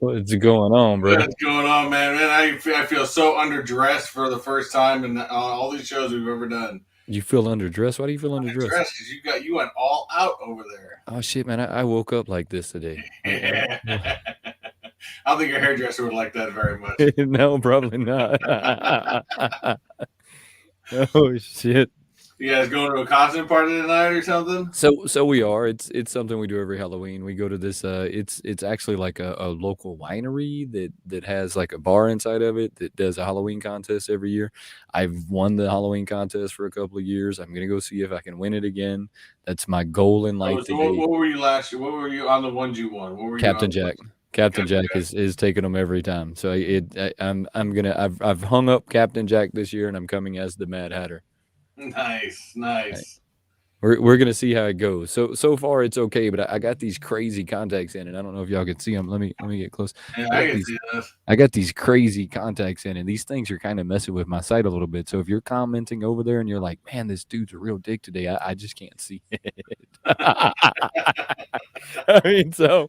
What's going on, bro? What's going on, man? Man, I feel so underdressed for the first time in all these shows we've ever done. You feel underdressed? Why do you feel underdressed? Because you went all out over there. Oh shit, man! I woke up like this today. I don't think your hairdresser would like that very much. No, probably not. Oh shit! You guys going to a costume party tonight or something? So we are. It's something we do every Halloween. We go to this. It's actually like a local winery that has like a bar inside of it that does a Halloween contest every year. I've won the Halloween contest for a couple of years. I'm gonna go see if I can win it again. That's my goal in life. So what were you last year? What were you on the ones you won? What were Captain you on? Jack. Captain Jack is taking them every time. So I've hung up Captain Jack this year, and I'm coming as the Mad Hatter. Nice. We're gonna see how it goes. So far it's okay, but I got these crazy contacts in, and I don't know if y'all can see them. Let me get close. Yeah, I can see this. I got these crazy contacts in, and these things are kind of messing with my sight a little bit. So if you're commenting over there and you're like, "Man, this dude's a real dick today," I just can't see it. I mean, so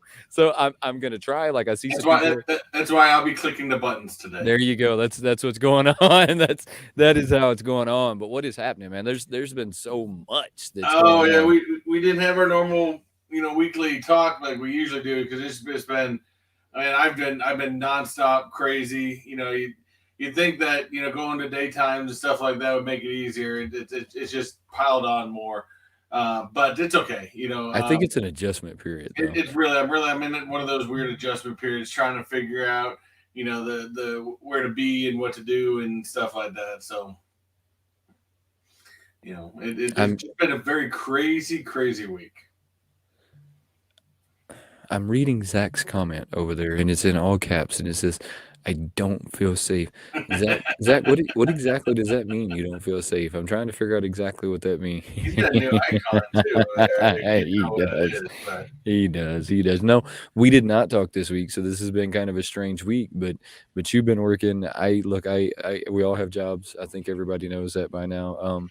I'm gonna try. Like I see that's why I'll be clicking the buttons today. There you go. That's what's going on. That is how it's going on. But what is happening, man? There's been so much. We didn't have our normal weekly talk like we usually do because it's been. I mean, I've been nonstop crazy. You'd think that going to daytimes and stuff like that would make it easier. It's just piled on more. But it's okay. I think it's an adjustment period. I'm in one of those weird adjustment periods, trying to figure out, the where to be and what to do and stuff like that. So, it's just been a very crazy week. I'm reading Zach's comment over there, and it's in all caps, and it says, "I don't feel safe." Zach, what exactly does that mean? You don't feel safe? I'm trying to figure out exactly what that means. He's got a new icon too. He does. No, we did not talk this week, so this has been kind of a strange week. But you've been working. We all have jobs. I think everybody knows that by now.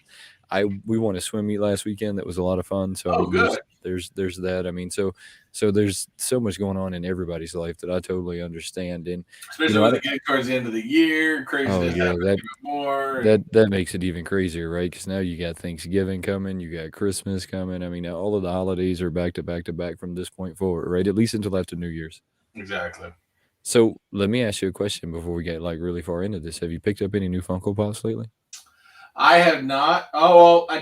We won a swim meet last weekend. That was a lot of fun. So good. There's that. I mean, so there's so much going on in everybody's life that I totally understand. And especially when getting towards the end of the year, more. That makes it even crazier, right? Because now you got Thanksgiving coming, you got Christmas coming. I mean, all of the holidays are back to back from this point forward, right? At least until after New Year's. Exactly. So let me ask you a question before we get like really far into this. Have you picked up any new Funko Pops lately? I have not. Oh, well, I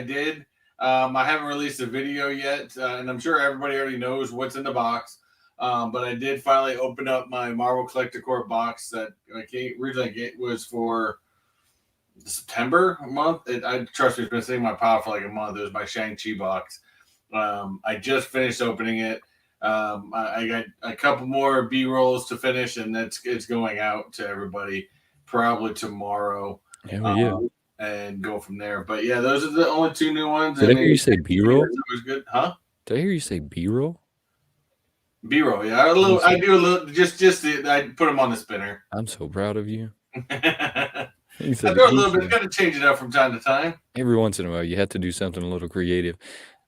did. I haven't released a video yet, and I'm sure everybody already knows what's in the box. But I did finally open up my Marvel Collector Corp box that originally was for September month. Trust me, it's been sitting in my pile for like a month. It was my Shang-Chi box. I just finished opening it. I got a couple more B-rolls to finish, and it's going out to everybody probably tomorrow. Yeah. And go from there. But yeah, those are the only two new ones. Did I hear you say B-roll? It was good, huh? Did I hear you say B-roll? B-roll, yeah. I do a little. Just I put them on the spinner. I'm so proud of you. I do a little bit. Got to change it up from time to time. Every once in a while, you have to do something a little creative.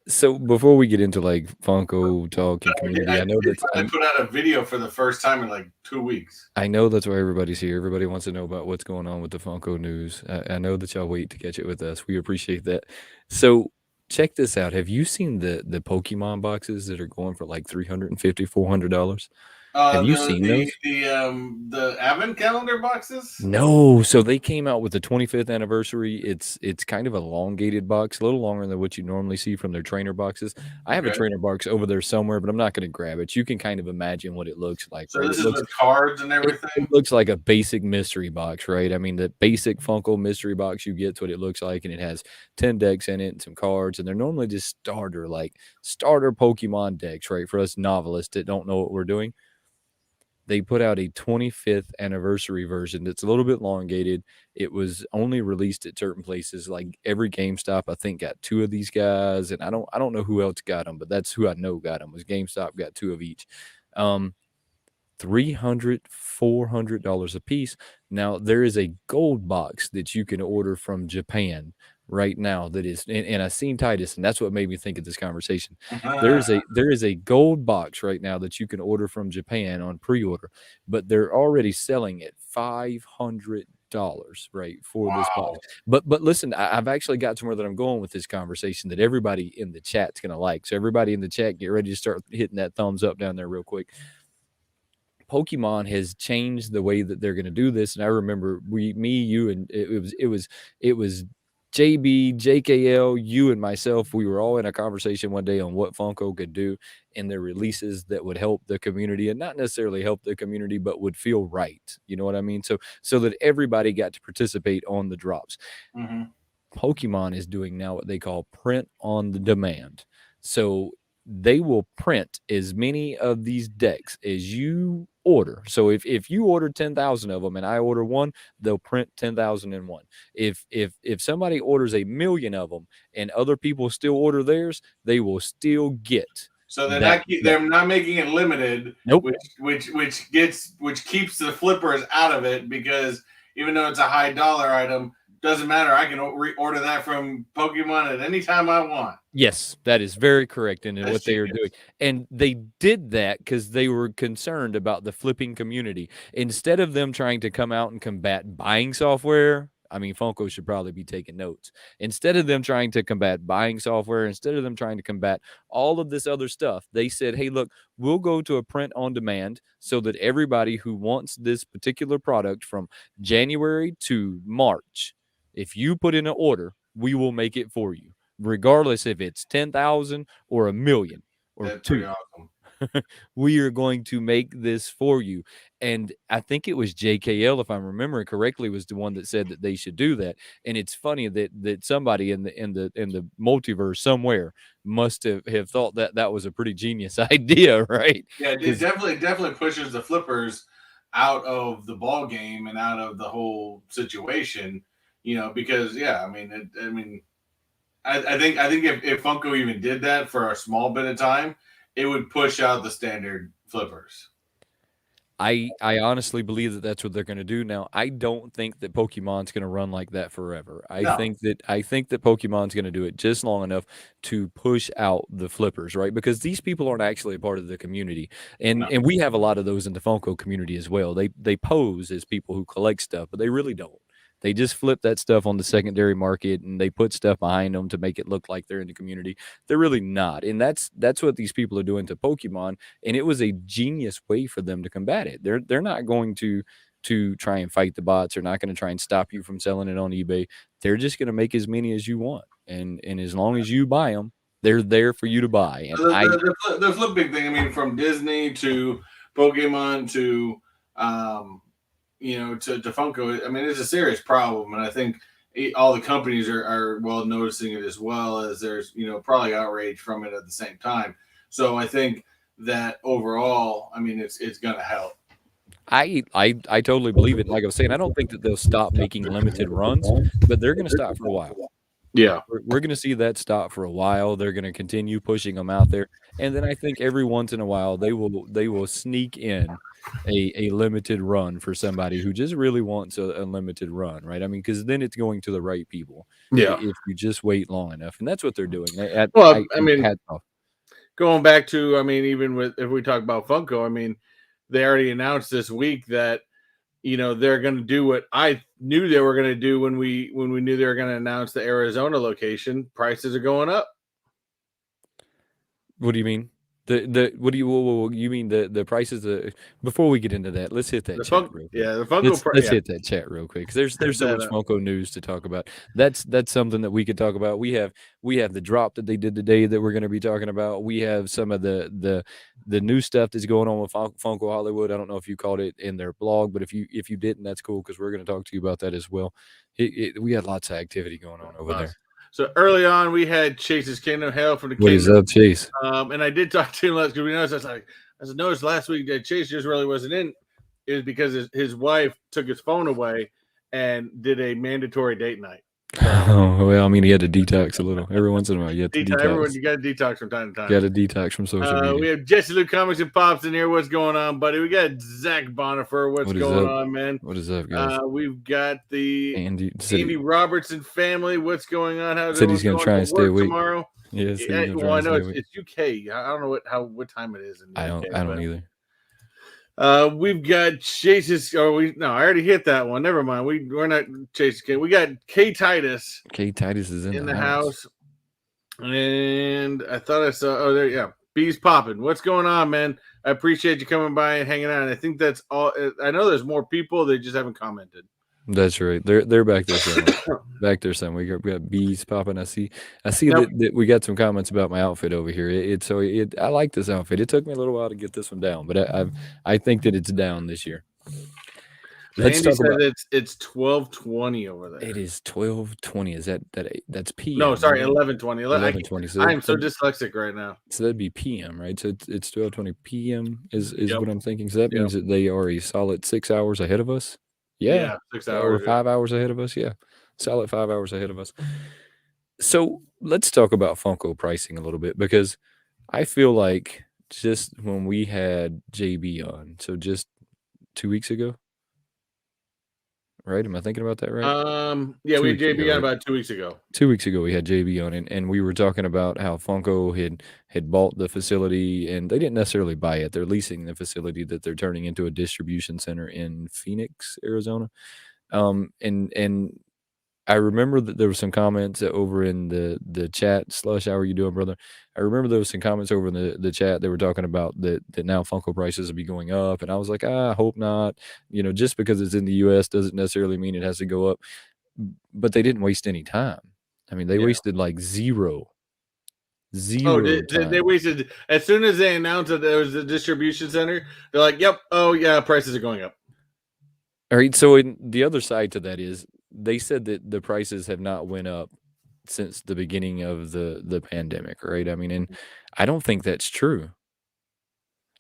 So before we get into like Funko talk and community, I know that I put out a video for the first time in like 2 weeks. I know that's why everybody's here. Everybody wants to know about what's going on with the Funko news. I know that y'all wait to catch it with us. We appreciate that. So check this out. Have you seen the Pokemon boxes that are going for like $350, $400? Have you seen those? The Advent calendar boxes? No. So they came out with the 25th anniversary. It's kind of an elongated box, a little longer than what you normally see from their trainer boxes. I have a trainer box over there somewhere, but I'm not going to grab it. You can kind of imagine what it looks like. So this is with cards and everything? It looks like a basic mystery box, right? I mean, the basic Funko mystery box you get, what it looks like, and it has 10 decks in it and some cards, and they're normally just starter Pokemon decks, right? For us novelists that don't know what we're doing. They put out a 25th anniversary version that's a little bit elongated. It was only released at certain places, like every GameStop, I think, got 2 of these guys, and I don't know who else got them, but that's who I know got them. Was GameStop got 2 of each. $300, $400 a piece. Now there is a gold box that you can order from Japan right now that is, and I seen Titus, and that's what made me think of this conversation. There is a gold box right now that you can order from Japan on pre-order, but they're already selling it $500, right, for this box. Wow. But listen, I've actually got somewhere that I'm going with this conversation that everybody in the chat's gonna like. So everybody in the chat, get ready to start hitting that thumbs up down there real quick. Pokemon has changed the way that they're going to do this, and I remember you, and it was JB, JKL, you, and myself. We were all in a conversation one day on what Funko could do in their releases that would help the community, and not necessarily help the community, but would feel right. You know what I mean? So that everybody got to participate on the drops. Mm-hmm. Pokemon is doing now what they call print on the demand. So they will print as many of these decks as you order. So if you order 10,000 of them and I order one, they'll print 10,001. If somebody orders 1,000,000 of them and other people still order theirs, they will still get. So that. they're not making it limited, Nope. which keeps the flippers out of it, because even though it's a high dollar item, doesn't matter. I can order that from Pokemon at any time I want. Yes, that is very correct in what they are doing. And they did that because they were concerned about the flipping community. Instead of them trying to come out and combat buying software, I mean, Funko should probably be taking notes. Instead of them trying to combat buying software, instead of them trying to combat all of this other stuff, they said, hey, look, we'll go to a print on demand so that everybody who wants this particular product from January to March, if you put in an order, we will make it for you, regardless if it's 10,000 or 1,000,000 or That's 2. pretty awesome. We are going to make this for you. And I think it was JKL, if I'm remembering correctly, was the one that said that they should do that. And it's funny that somebody in the multiverse somewhere must have thought that that was a pretty genius idea, right? Yeah, it definitely pushes the flippers out of the ball game and out of the whole situation. Because I think if Funko even did that for a small bit of time, it would push out the standard flippers. I honestly believe that that's what they're going to do now. I don't think that Pokemon's going to run like that forever. I think that Pokemon's going to do it just long enough to push out the flippers, right? Because these people aren't actually a part of the community, and we have a lot of those in the Funko community as well. They pose as people who collect stuff, but they really don't. They just flip that stuff on the secondary market and they put stuff behind them to make it look like they're in the community. They're really not. And that's what these people are doing to Pokemon. And it was a genius way for them to combat it. They're not going to try and fight the bots. They're not going to try and stop you from selling it on eBay. They're just going to make as many as you want. And as long as you buy them, they're there for you to buy. And the flipping thing, I mean, from Disney to Pokemon to to Funko, I mean, it's a serious problem, and I think all the companies are well noticing it, as well as there's probably outrage from it at the same time. So I think that overall, I mean, it's going to help. I totally believe it. Like I was saying, I don't think that they'll stop making limited runs, but they're going to stop for a while. Yeah, we're going to see that stop for a while. They're going to continue pushing them out there, and then I think every once in a while they will sneak in a limited run for somebody who just really wants a limited run, right? I mean, because then it's going to the right people. Yeah, if you just wait long enough, and that's what they're doing. Going back to, even if we talk about Funko, I mean, they already announced this week that they're going to do what I knew they were going to do when we knew they were going to announce the Arizona location. Prices are going up. What do you mean? What do you mean the prices? Before we get into that, let's hit that chat real quick. Yeah, the Funko. Let's hit that chat real quick, because there's so much Funko news to talk about. That's something that we could talk about. We have the drop that they did today that we're going to be talking about. We have some of the new stuff that's going on with Funko Hollywood. I don't know if you caught it in their blog, but if you didn't, that's cool, because we're going to talk to you about that as well. We had lots of activity going on over there. So early on, we had Chase's Kingdom Hail from the What is up, Chase? And I did talk to him last, because we noticed, I noticed last week that Chase just really wasn't in. It was because his wife took his phone away and did a mandatory date night. Oh, well, I mean, he had to detox a little. Every once in a while, you have to Everyone, detox. you got to detox from time to time. Got to detox from social media. We have Jesse Lou Comics and Pops in here. What's going on, buddy? We got Zach Bonifer. What's What is going up? on, man? What is up, guys? We've got the Andy said Andy Robertson family. What's going on? How's said he's everyone going to going try to and stay work awake. tomorrow? Yeah, said he's going to try Well, I and know stay awake. it's UK. I don't know what time it is in the I UK. don't either. We've got Chase's. Oh, I already hit that one. Never mind. We're not Chase. We got K Titus. K Titus is in the house. And I thought I saw. Oh, there. Yeah, bees popping. What's going on, man? I appreciate you coming by and hanging out. And I think that's all. I know there's more people. They just haven't commented. That's right. They're back there somewhere. Back there somewhere. We got bees popping. I see that we got some comments about my outfit over here. I like this outfit. It took me a little while to get this one down, but I think that it's down this year. Let's talk about it's 12:20 over there. It is 12:20. Is that's PM? No, sorry, 11:20. 11:20. So I am so dyslexic right now. So that'd be PM, right? So it's 12:20 PM is what I'm thinking. So that means that they are a solid 6 hours ahead of us. Yeah, 6 hours or 5 hours ahead of us. Yeah, solid 5 hours ahead of us. So let's talk about Funko pricing a little bit, because I feel like just when we had JB on, so just 2 weeks ago, right? Am I thinking about that right? Yeah, we had JB on about 2 weeks ago. 2 weeks ago, we had JB on, and we were talking about how Funko had bought the facility, and they didn't necessarily buy it. They're leasing the facility that they're turning into a distribution center in Phoenix, Arizona. And I remember that there were some comments over in the chat. Slush, how are you doing, brother? I remember there was some comments over in the chat. They were talking about that now Funko prices will be going up, and I was like, I hope not. Just because it's in the U.S. doesn't necessarily mean it has to go up. But they didn't waste any time. I mean, they wasted like zero time. They wasted as soon as they announced that there was a distribution center. They're like, "Yep, oh yeah, prices are going up." All right. So the other side to that is they said that the prices have not went up since the beginning of the pandemic, right? I mean, and I don't think that's true.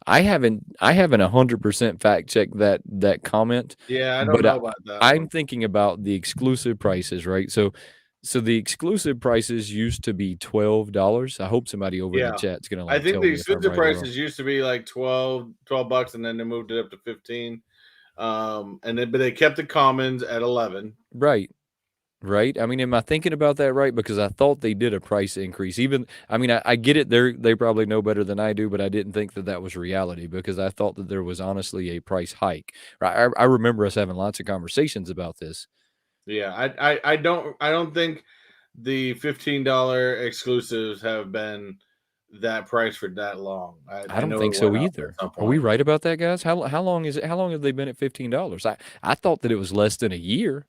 I haven't 100% fact checked that comment. Yeah, I don't know about that. I'm thinking about the exclusive prices, right? So the exclusive prices used to be $12. I hope somebody over in the chat's gonna I think the exclusive prices used to be like $12, and then they moved it up to 15. But they kept the commons at 11. Right. I mean, am I thinking about that right? Because I thought they did a price increase. I get it. They probably know better than I do, but I didn't think that was reality, because I thought that there was honestly a price hike. I remember us having lots of conversations about this. Yeah, I don't think the $15 exclusives have been that price for that long. I don't think so either. Are we right about that, guys? How long is it? How long have they been at $15? I thought that it was less than a year.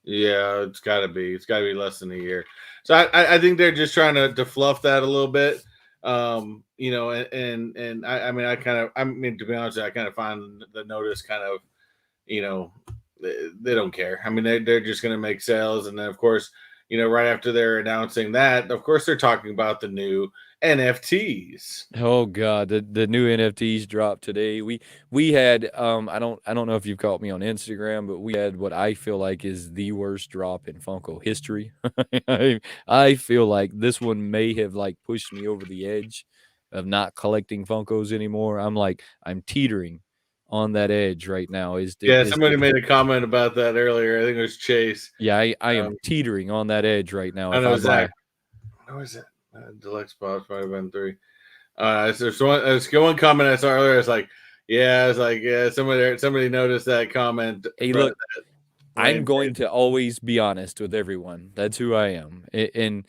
Yeah, it's got to be. It's got to be less than a year. So I think they're just trying to fluff that a little bit. And I mean, to be honest, I kind of find the notice kind of, they don't care. I mean, they're just going to make sales, and then of course, right after they're announcing that, of course, they're talking about the new NFTs. Oh God, the new NFTs dropped today. We had I don't know if you've caught me on Instagram, but we had what I feel like is the worst drop in Funko history. I feel like this one may have like pushed me over the edge of not collecting Funkos anymore. I'm teetering on that edge right now. Somebody made a comment about that earlier. I think it was Chase. Yeah, I am teetering on that edge right now. I know, Zach. What was it? Deluxe box might have been 3. There's one comment I saw earlier. It's like, somebody noticed that comment. Hey, look, I'm going to always be honest with everyone. That's who I am. And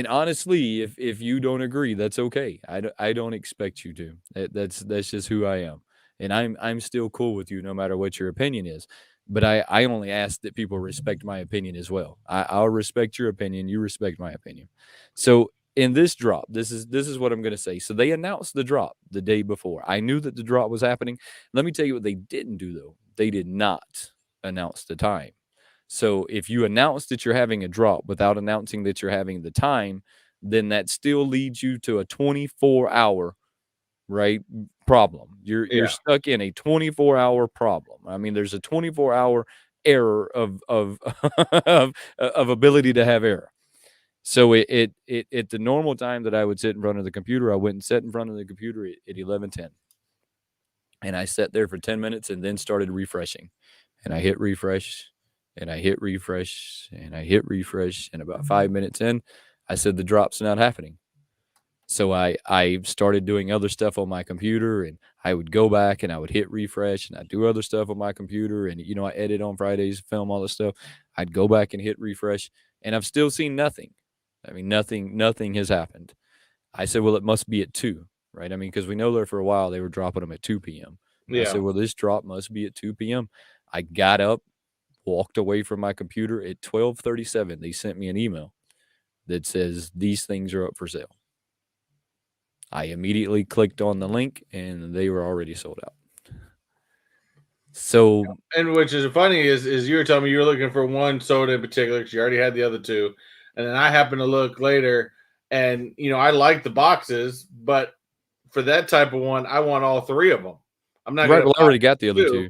honestly, if you don't agree, that's okay. I don't expect you to. That's just who I am. And I'm still cool with you no matter what your opinion is. But I only ask that people respect my opinion as well. I'll respect your opinion. You respect my opinion. So in this drop, this is what I'm going to say. So they announced the drop the day before. I knew that the drop was happening. Let me tell you what they didn't do, though. They did not announce the time. So if you announce that you're having a drop without announcing that you're having the time, then that still leads you to a 24-hour problem. You're stuck in a 24-hour problem. I mean, there's a 24-hour error of of ability to have error. So it at the normal time that I would sit in front of the computer, I went and sat in front of the computer at 11:10, and I sat there for 10 minutes and then started refreshing, and I hit refresh, and I hit refresh, and I hit refresh, and about 5 minutes in, I said the drop's not happening. So I started doing other stuff on my computer, and I would go back and I would hit refresh, and I'd do other stuff on my computer, and I edit on Fridays, film all this stuff. I'd go back and hit refresh, and I've still seen nothing. I mean, nothing has happened. I said, well, it must be at 2, right? I mean, because we know there for a while they were dropping them at 2 p.m. I said, well, this drop must be at 2 p.m. I got up, walked away from my computer at 12:37. They sent me an email that says these things are up for sale. I immediately clicked on the link, and they were already sold out. So, and which is funny is you were telling me you were looking for one soda in particular because you already had the other two, and then I happened to look later, and I like the boxes, but for that type of one, I want all three of them. I'm not right. going Well, to I already got the other two,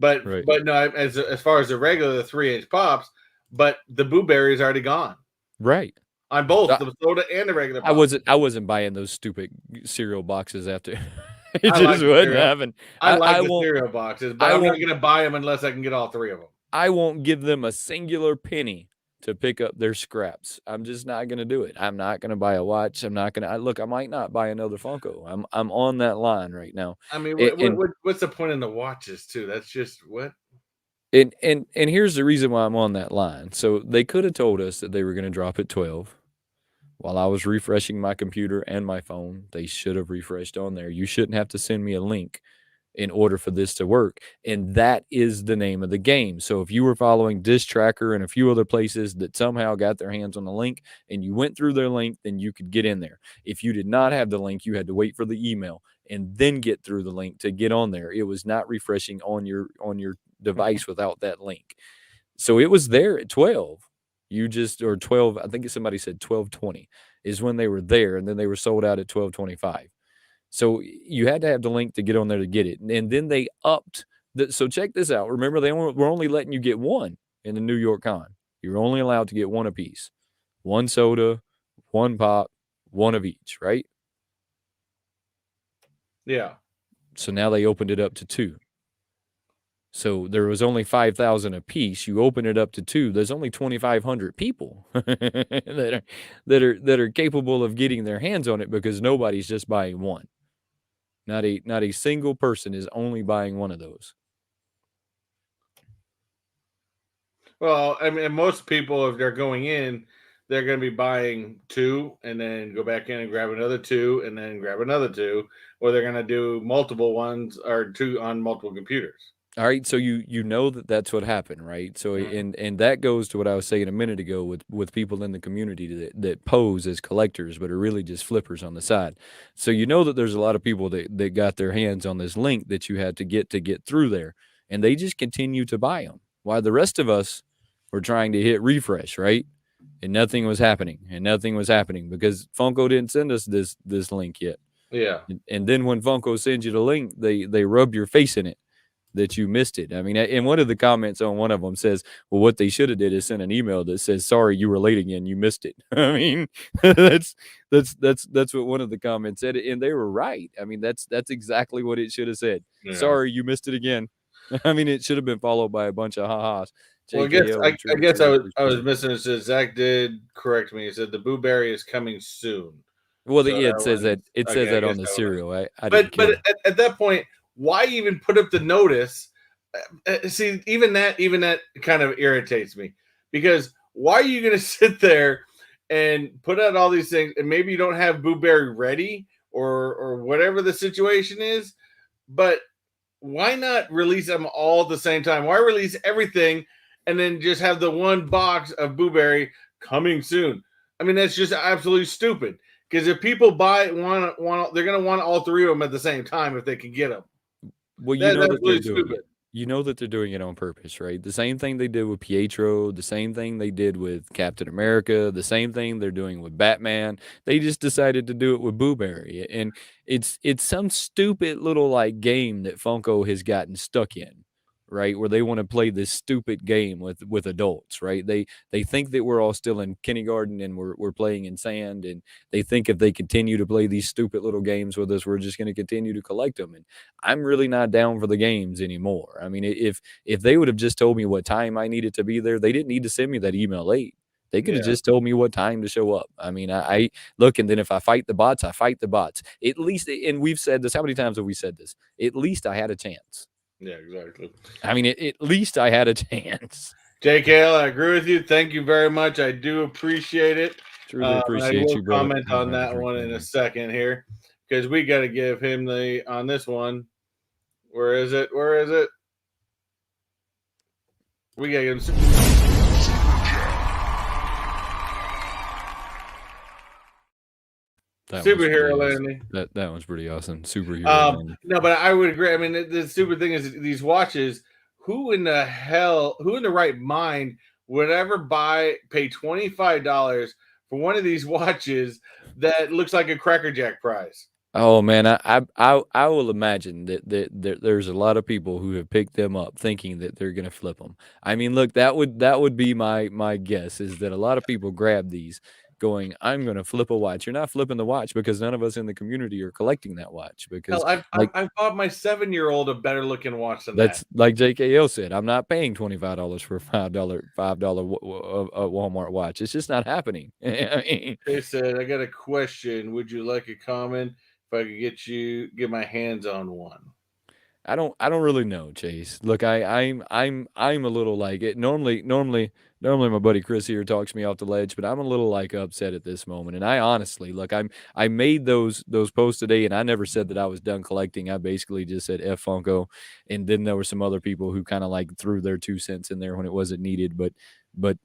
but right. but no, as far as the regular 3-inch pops, but the Boo Berry is already gone. Right. On both the soda and the regular pops. I wasn't buying those stupid cereal boxes after. It I just wouldn't happen. I like the cereal boxes, but I'm not going to buy them unless I can get all three of them. I won't give them a singular penny to pick up their scraps. I'm just not going to do it. I'm not going to buy a watch. I'm not going to look. I might not buy another Funko. I'm on that line right now. I mean, what's the point in the watches too? That's just what. And here's the reason why I'm on that line. So they could have told us that they were going to drop at 12. While I was refreshing my computer and my phone, they should have refreshed on there. You shouldn't have to send me a link in order for this to work. And that is the name of the game. So if you were following Dish Tracker and a few other places that somehow got their hands on the link and you went through their link, then you could get in there. If you did not have the link, you had to wait for the email and then get through the link to get on there. It was not refreshing on your device without that link. So it was there at 12. Or 12, I think somebody said 12:20 is when they were there, and then they were sold out at 12:25. So you had to have the link to get on there to get it. And then they upped so check this out. Remember, they were only letting you get one in the New York Con. You're only allowed to get one apiece. One soda, one pop, one of each, right? Yeah. So now they opened it up to 2. So there was only 5,000 a piece. You open it up to 2. There's only 2,500 people that are capable of getting their hands on it because nobody's just buying one. Not a single person is only buying one of those. Well, I mean, most people, if they're going in, they're going to be buying 2 and then go back in and grab another 2 and then grab another 2, or they're going to do multiple ones or 2 on multiple computers. All right, so you know that's what happened, right? So and that goes to what I was saying a minute ago with people in the community that pose as collectors but are really just flippers on the side. So you know that there's a lot of people that got their hands on this link that you had to get through there, and they just continue to buy them while the rest of us were trying to hit refresh, right? And nothing was happening, because Funko didn't send us this link yet. Yeah. And then when Funko sends you the link, they rub your face in it that you missed it. I mean, and one of the comments on one of them says, well, what they should have did is send an email that says, sorry, you were late again. You missed it. I mean, that's what one of the comments said. And they were right. I mean, that's exactly what it should have said. Yeah. Sorry, you missed it again. I mean, it should have been followed by a bunch of ha-has. Well, I guess I was missing it. Says Zach did correct me. He said the Boo Berry is coming soon. Well, so yeah, it says that on the cereal. But at that point, why even put up the notice? See, even that kind of irritates me, because why are you going to sit there and put out all these things, and maybe you don't have Boo Berry ready or whatever the situation is, but why not release them all at the same time? Why release everything and then just have the one box of Boo Berry coming soon? I mean, that's just absolutely stupid, because if people buy one, they're going to want all 3 of them at the same time if they can get them. Well, you know that they're doing it. You know that they're doing it on purpose, right? The same thing they did with Pietro, the same thing they did with Captain America, the same thing they're doing with Batman. They just decided to do it with Boo Berry. And it's some stupid little like game that Funko has gotten stuck in, right? Where they want to play this stupid game with adults, right? They think that we're all still in kindergarten and we're playing in sand, and they think if they continue to play these stupid little games with us, we're just going to continue to collect them. And I'm really not down for the games anymore. I mean, if they would have just told me what time I needed to be there, they didn't need to send me that email late. They could have Yeah. just told me what time to show up. I mean, I look, and then if I fight the bots, I fight the bots. At least, and we've said this. How many times have we said this? At least I had a chance. Yeah, exactly. I mean, at least I had a chance. JKL, I agree with you. Thank you very much. I do appreciate it. Truly And I appreciate will you, brother. comment I'm on gonna have a that drink one in a in a minute. second here because we got to give him the on this one. Where is it? Where is it? We got to give him That superhero was landing. That one's pretty awesome. Superhero landing. No, but I would agree. I mean, the stupid thing is these watches. Who in the hell? Who in the right mind would ever pay $25 for one of these watches that looks like a Cracker Jack prize? Oh man, I will imagine that there's a lot of people who have picked them up thinking that they're gonna flip them. I mean, look, that would be my guess, is that a lot of people grab these going, I'm gonna flip a watch. You're not flipping the watch because none of us in the community are collecting that watch, because Hell, I've, like I've, I've bought my 7-year-old a better looking watch than that. that's like JKL said, I'm not paying $25 for a $5 Walmart watch. It's just not happening. I mean, They said, I got a question. Would you like a comment if I could get my hands on one? I don't really know, Chase. Look, I'm a little like it. Normally my buddy Chris here talks me off the ledge, but I'm a little like upset at this moment. And I honestly, look, I made those posts today, and I never said that I was done collecting. I basically just said F Funko, and then there were some other people who kind of like threw their 2 cents in there when it wasn't needed. But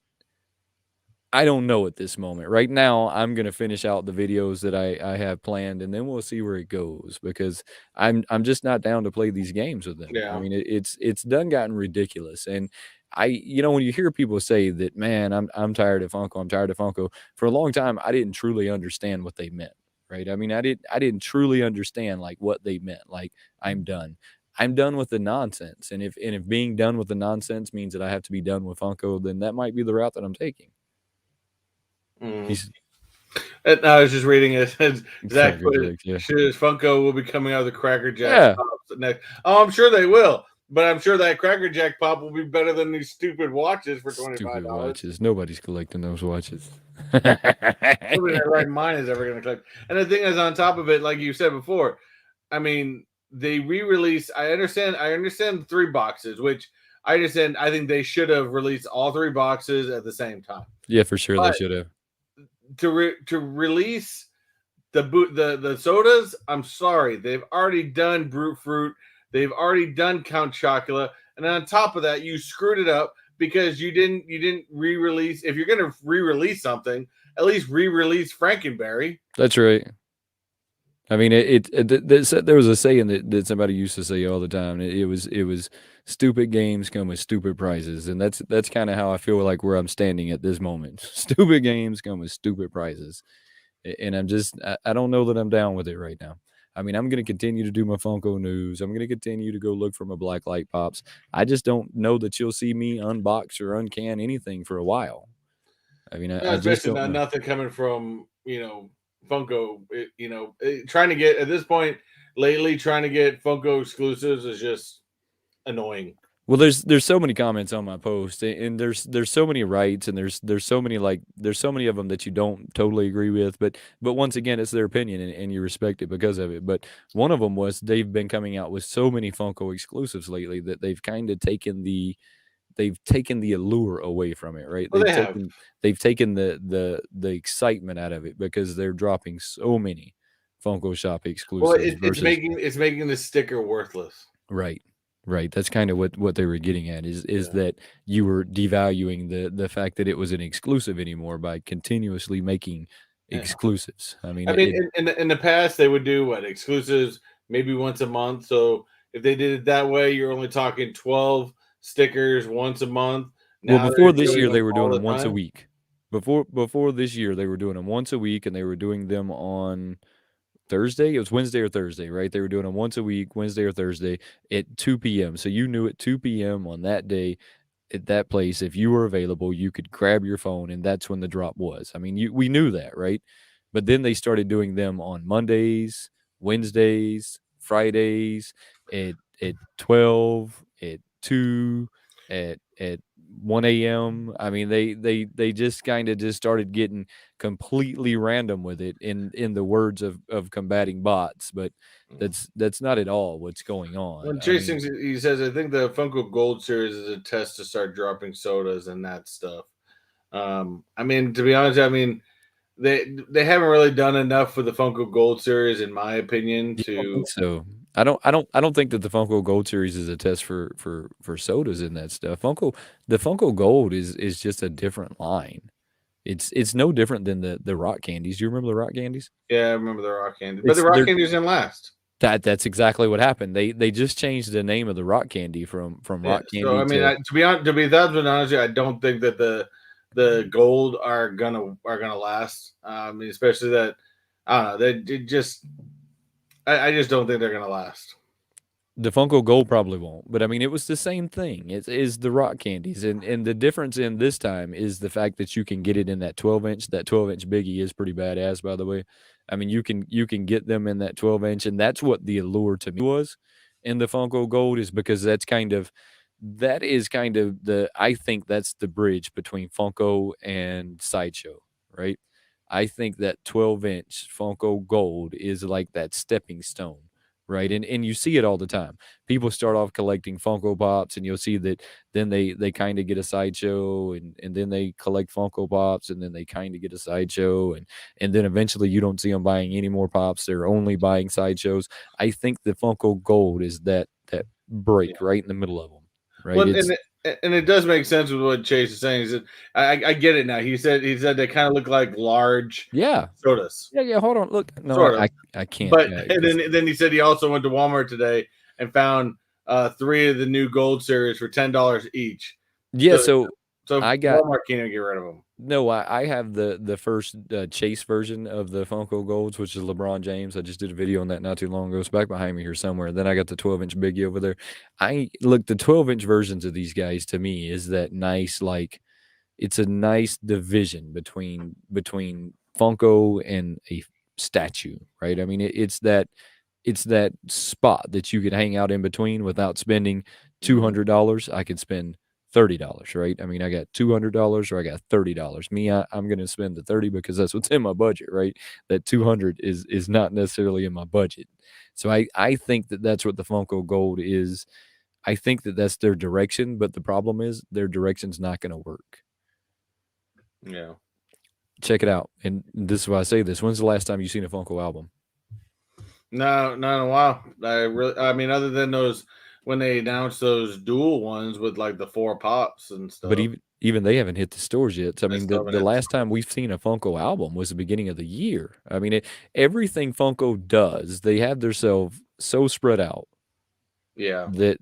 I don't know at this moment. Right now, I'm gonna finish out the videos that I have planned, and then we'll see where it goes, because I'm just not down to play these games with them. I Yeah. mean, it's done gotten ridiculous, and when you hear people say that, man, I'm tired of Funko, I'm tired of Funko. For a long time, I didn't truly understand what they meant, right? I mean, I didn't truly understand like what they meant. Like, I'm done. I'm done with the nonsense, and if being done with the nonsense means that I have to be done with Funko, then that might be the route that I'm taking. Mm. He's And I was just reading it. Zach Cracker put it, Jacks, yeah. Funko will be coming out of the Cracker Jack Yeah, pops next. Oh, I'm sure they will. But I'm sure that Cracker Jack pop will be better than these stupid watches for stupid $25. watches. Nobody's collecting those watches. Nobody in their right mind is ever going to collect. And the thing is, on top of it, like you said before, I mean, they re-release. I understand the 3 boxes, which I understand. I think they should have released all 3 boxes at the same time. Yeah, for sure they But should have. to release the sodas, I'm sorry, they've already done Brute Fruit, they've already done Count Chocula, and on top of that, you screwed it up because you didn't re-release. If you're gonna re-release something, at least re-release Frankenberry. That's right. I mean, there was a saying that somebody used to say all the time. It was stupid games come with stupid prizes, and that's kind of how I feel like where I'm standing at this moment. Stupid games come with stupid prizes, and I don't know that I'm down with it right now. I mean, I'm going to continue to do my Funko news. I'm going to continue to go look for my black light pops. I just don't know that you'll see me unbox or uncan anything for a while. I mean, I just Especially don't not know. nothing coming from Funko. Trying to get at this point lately, trying to get Funko exclusives is just annoying. Well, there's so many comments on my post, and there's so many rights, and there's so many there's so many of them that you don't totally agree with, but once again, it's their opinion, and you respect it because of it. But one of them was they've been coming out with so many Funko exclusives lately that they've kind of taken the allure away from it, right? Well, they have. They've taken the excitement out of it because they're dropping so many Funko Shop Well, exclusives versus it's making the sticker worthless. right. Right. That's kind of what they were getting at, is Yeah. that you were devaluing the fact that it was an exclusive anymore by continuously making Yeah. exclusives. I mean, I mean, in the past, they would do what exclusives maybe once a month. So if they did it that way, you're only talking 12 stickers once a month. well, Now before they're this doing year them they were all doing the them once a time. week. Before this year they were doing them once a week, and they were doing them on Thursday. It was Wednesday or Thursday, right? They were doing them once a week, Wednesday or Thursday at 2 p.m. So you knew at 2 p.m. on that day at that place, if you were available, you could grab your phone, and that's when the drop was. I mean, we knew that, right? But then they started doing them on Mondays, Wednesdays, Fridays at 12, at 2, at 1 a.m. I mean, they just kind of just started getting completely random with it in the words of combating bots, but that's not at all what's going on. When I Chase mean, thinks, he says, I think the Funko Gold series is a test to start dropping sodas and that stuff. I mean, to be honest, I mean, they haven't really done enough for the Funko Gold series, in my opinion. you don't To think so? I don't think that the Funko Gold series is a test for sodas and that stuff. The Funko Gold is just a different line. It's no different than the rock candies. Do you remember the rock candies? Yeah, I remember the rock candy, but the It's rock they're candies didn't last. that's exactly what happened. They just changed the name of the rock candy from Yeah, rock so candy I mean, to to be that honest, I don't think that the gold are gonna last. I mean, especially that I don't know. I just don't think they're gonna last. the Funko Gold probably won't, but I mean, it was the same thing. It is the rock candies, and the difference in this time is the fact that you can get it in that 12 inch. That 12 inch biggie is pretty badass, by the way. I mean, you can get them in that 12 inch, and that's what the allure to me was in the Funko Gold is because that is kind of the I think that's the bridge between Funko and Sideshow, right? I think that 12 inch Funko Gold is like that stepping stone, right? And you see it all the time. People start off collecting Funko Pops, and you'll see that then they kind of get a Sideshow, and then they collect Funko Pops, and then they kind of get a Sideshow, and then eventually you don't see them buying any more Pops. They're only buying Sideshows. I think the Funko Gold is that break right in the middle of them, right? Well, It's and it does make sense with what Chase is saying. He said, I get it now. He said they kind of look like large yeah. sodas, Yeah, hold on. Look, no, sort of. I can't, But and because then he said he also went to Walmart today and found three of the new gold series for $10 each. yeah, So so so I got Walmart can't even get rid of them. no, I have the first, Chase version of the Funko Golds, which is LeBron James. I just did a video on that not too long ago. It's back behind me here somewhere. Then I got the 12-inch Biggie over there. I look, the 12-inch versions of these guys to me is that nice, like, it's a nice division between Funko and a statue, right? I mean, it's that spot that you could hang out in between without spending $200. I could spend $30, right? I mean, I got $200 or I got $30. Me, I'm going to spend the 30 because that's what's in my budget, right? That 200 is not necessarily in my budget. So I think that that's what the Funko Gold is. I think that that's their direction, but the problem is their direction's not going to work. Yeah. Check it out. And this is why I say this. When's the last time you seen a Funko album? No, not in a while. I mean, other than those when they announced those dual ones with like the 4 pops and But stuff. even they haven't hit the stores yet. So, I I mean, still the haven't had last time we've seen a Funko album was the beginning of the year. I mean, everything Funko does, they have themselves so spread out yeah. that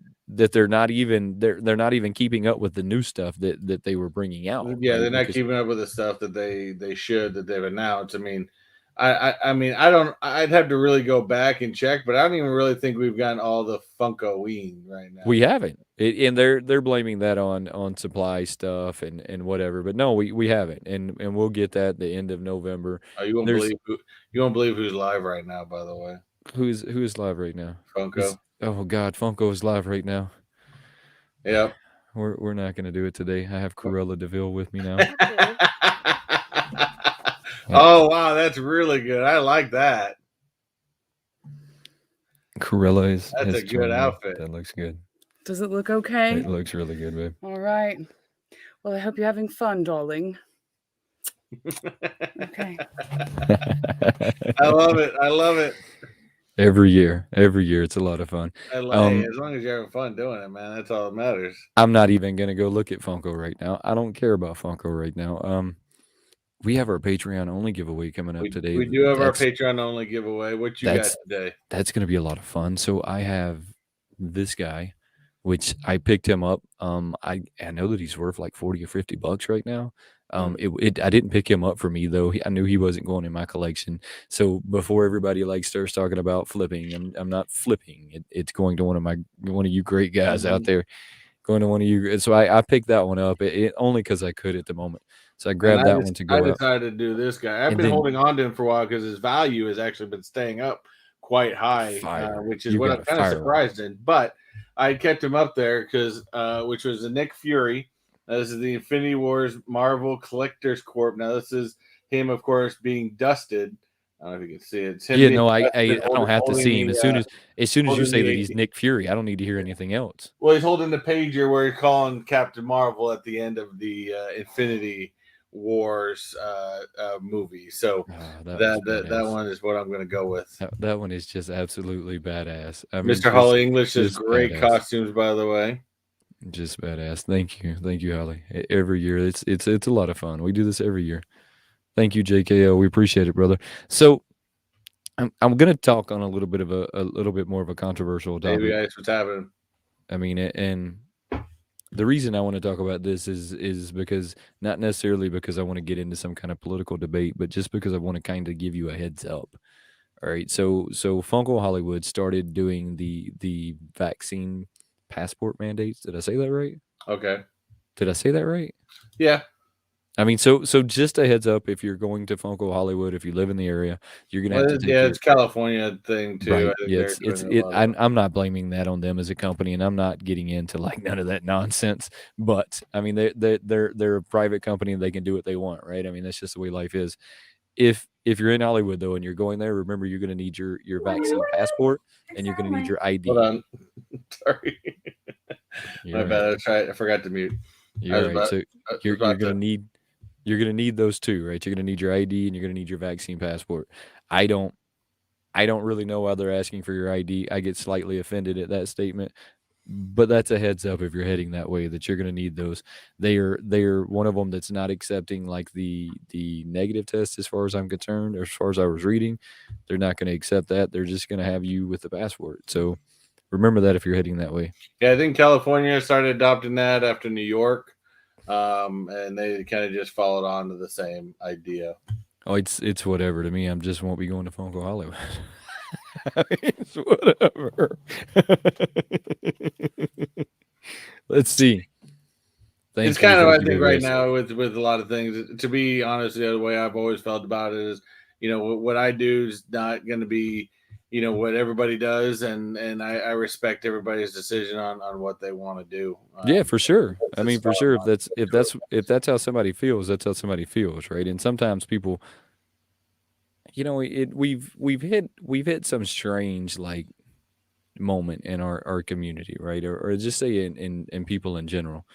they're not even keeping up with the new stuff that they were bringing out, Yeah, right? they're not Because keeping up with the stuff that they should that they've announced. I mean, I mean I don't. I'd have to really go back and check, but I don't even really think we've gotten all the Funkoween right now. we haven't, and they're blaming that on supply stuff and whatever. But no, we haven't, and we'll get that at the end of November. Oh, There's you won't believe who's live right now. By the way, who's live right now? Funko. Oh God, Funko is live right now. Yep. We're not gonna do it today. I have Corella Deville with me now. Oh wow, that's really good. I like that. Corella That's a has good joined me. outfit. That looks good. Does it look okay? It looks really good, babe. All right. Well, I hope you're having fun, darling. Okay. I love it. I love it. Every year, it's a lot of fun. Hey, as long as you're having fun doing it, man, that's all that matters. I'm not even gonna go look at Funko right now. I don't care about Funko right now. We have our Patreon only giveaway coming up today. We do have our Patreon only giveaway. What you got today? That's gonna be a lot of fun. So I have this guy which I picked him up. I know that he's worth like 40 or $50 right now. I didn't pick him up for me though. I knew he wasn't going in my collection. So before everybody like starts talking about flipping, I'm not flipping. It's going to one of you great guys out there. Going to one of you. So I picked that one up only because I could at the moment. So I grabbed that one to I go out. decided to do this guy. I've And been then holding on to him for a while because his value has actually been staying up quite high, fire. which is You what got I'm a kind of fire one. surprised in. But I kept him up there because, which was the Nick Fury. This is the Infinity Wars Marvel Collectors Corp. Now this is him, of course, being dusted. I don't know if you can see it. It's him Yeah, being no, I dusted, don't have to holding see him. As soon as you holding say that the he's Nick Fury, I don't need to hear anything else. well, he's holding the pager where he's calling Captain Marvel at the end of the Infinity Wars movie. So that one is what I'm going to go with. That one is just absolutely badass. I mean, Mr. Holly English has just great badass. costumes, by the way. Just badass. Thank you, Holly. Every year, it's a lot of fun. We do this every year. Thank you, JKO. We appreciate it, brother. So I'm going to talk on a little bit of a little bit more of a controversial topic. Hey guys, what's happening? I mean, and the reason I want to talk about this is because not necessarily because I want to get into some kind of political debate, but just because I want to kind of give you a heads up. All right, so Funko Hollywood started doing the vaccine passport mandates. Did I say that right? Okay. Did I say that right? Yeah. I mean, so just a heads up, if you're going to Funko Hollywood, if you live in the area, you're gonna have to take it's California thing too. right. I think Yeah, they're I'm not blaming that on them as a company, and I'm not getting into like none of that nonsense. But I mean, they're a private company and they can do what they want, right? I mean, that's just the way life is. If you're in Hollywood though and you're going there, remember you're gonna need your vaccine passport and you're gonna need your ID. Hold on. Sorry. You're My right. bad. I forgot to mute. You're right. So you're gonna need those two, right? You're gonna need your ID and you're gonna need your vaccine passport. I don't really know why they're asking for your ID. I get slightly offended at that statement, but that's a heads up if you're heading that way that you're gonna need those. They are one of them that's not accepting like the negative test as far as I'm concerned, or as far as I was reading. They're not gonna accept that. They're just gonna have you with the passport. So remember that if you're heading that way. Yeah, I think California started adopting that after New York. And they kind of just followed on to the same idea. Oh, it's whatever to me. I just won't be going to Funko Hollywood. It's whatever. Let's see. It's kind of, I think, right now with a lot of things. To be honest, the way I've always felt about it is, what I do is not going to be, what everybody does, and I respect everybody's decision on what they want to do. Yeah, for sure. I mean, for sure. If that's how somebody feels, that's how somebody feels, right? And sometimes people, we've hit some strange like moment in our community, right? Or just say in people in general,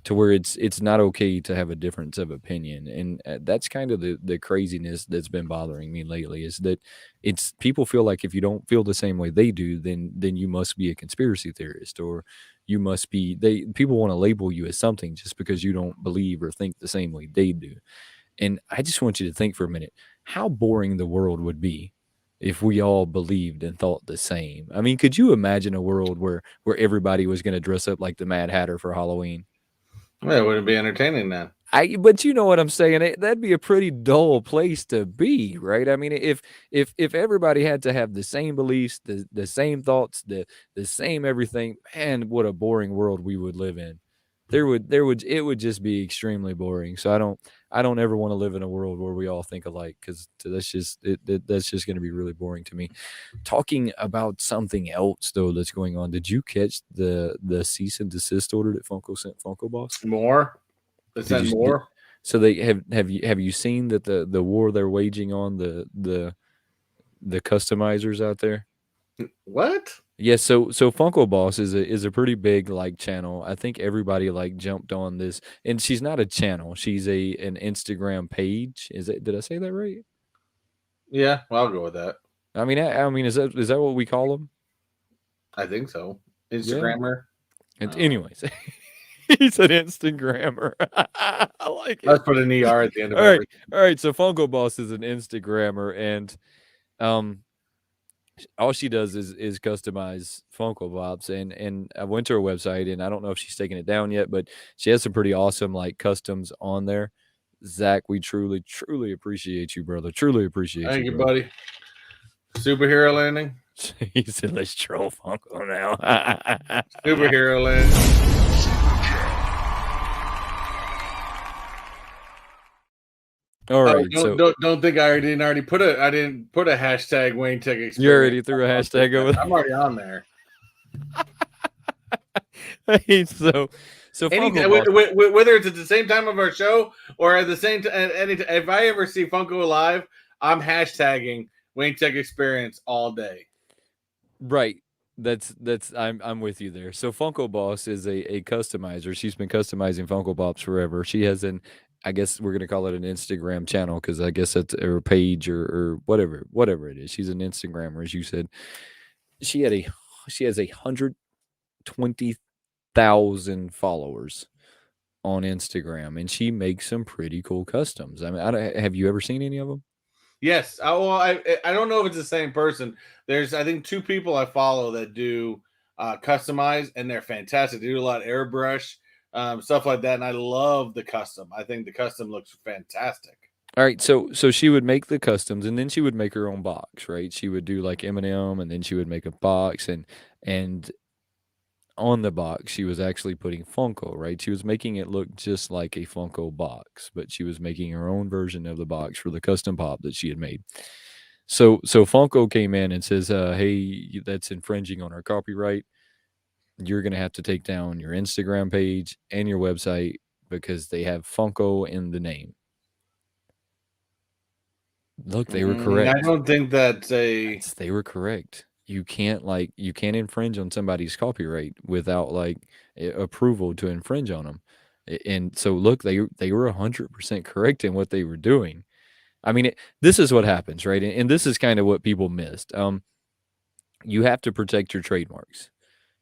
to where it's not okay to have a difference of opinion, and that's kind of the craziness that's been bothering me lately. Is that it's people feel like if you don't feel the same way they do, then you must be a conspiracy theorist, or you must be people want to label you as something just because you don't believe or think the same way they do. And I just want you to think for a minute how boring the world would be if we all believed and thought the same. I mean, could you imagine a world where everybody was going to dress up like the Mad Hatter for Halloween? Well, it wouldn't be entertaining then. But you know what I'm saying? That'd be a pretty dull place to be, right? I mean, if everybody had to have the same beliefs, the same thoughts, the same everything, man, what a boring world we would live in. It would just be extremely boring. So I don't ever want to live in a world where we all think alike, because that's just going to be really boring to me. Talking about something else though that's going on. Did you catch the cease and desist order that Funko sent Funko Boss? More? They sent more? So they have you seen that the war they're waging on the customizers out there? What? Yes, so Funko Boss is a pretty big like channel. I think everybody like jumped on this, and she's not a channel. She's an Instagram page. Did I say that right? Yeah, well, I'll go with that. I mean, is that what we call them? I think so. Instagrammer. Yeah. And anyways, he said Instagrammer. I like it. Let's put an ER at the end of it. All right. So Funko Boss is an Instagrammer, and all she does is customize Funko Pops, and I went to her website, and I don't know if she's taken it down yet, but she has some pretty awesome like customs on there. Zach, we truly appreciate you, brother. Truly appreciate Thank you, you, bro. buddy. Superhero landing. He said, "Let's troll Funko now." Superhero landing. All right, so Don't think I didn't already put a hashtag WayneTech Experience. you already threw a hashtag over there. I'm already on there. so Anytime, Funko Boss, whether it's at the same time of our show or at the same time, if I ever see Funko live, I'm hashtagging WayneTech Experience all day. right. That's I'm with you there. So Funko Boss is a customizer. She's been customizing Funko Pops forever. She has I guess we're gonna call it an Instagram channel because I guess that's her page or whatever it is. She's an Instagrammer, as you said. She has 120,000 followers on Instagram, and she makes some pretty cool customs. I mean, have you ever seen any of them? Yes. I don't know if it's the same person. There's, I think, 2 people I follow that do customize, and they're fantastic. They do a lot of airbrush, stuff like that. And I love the custom. I think the custom looks fantastic. All right, so she would make the customs, and then she would make her own box, right? She would do like M&M, and then she would make a box, and on the box she was actually putting Funko, right? She was making it look just like a Funko box, but she was making her own version of the box for the custom pop that she had made. So Funko came in and says, "Hey, that's infringing on our copyright. You're gonna have to take down your Instagram page and your website because they have Funko in the name." Look, they were correct. I don't think that's They were correct. You can't infringe on somebody's copyright without like approval to infringe on them. And so look, they were 100% correct in what they were doing. I mean, this is what happens, right? And this is kind of what people missed. You have to protect your trademarks.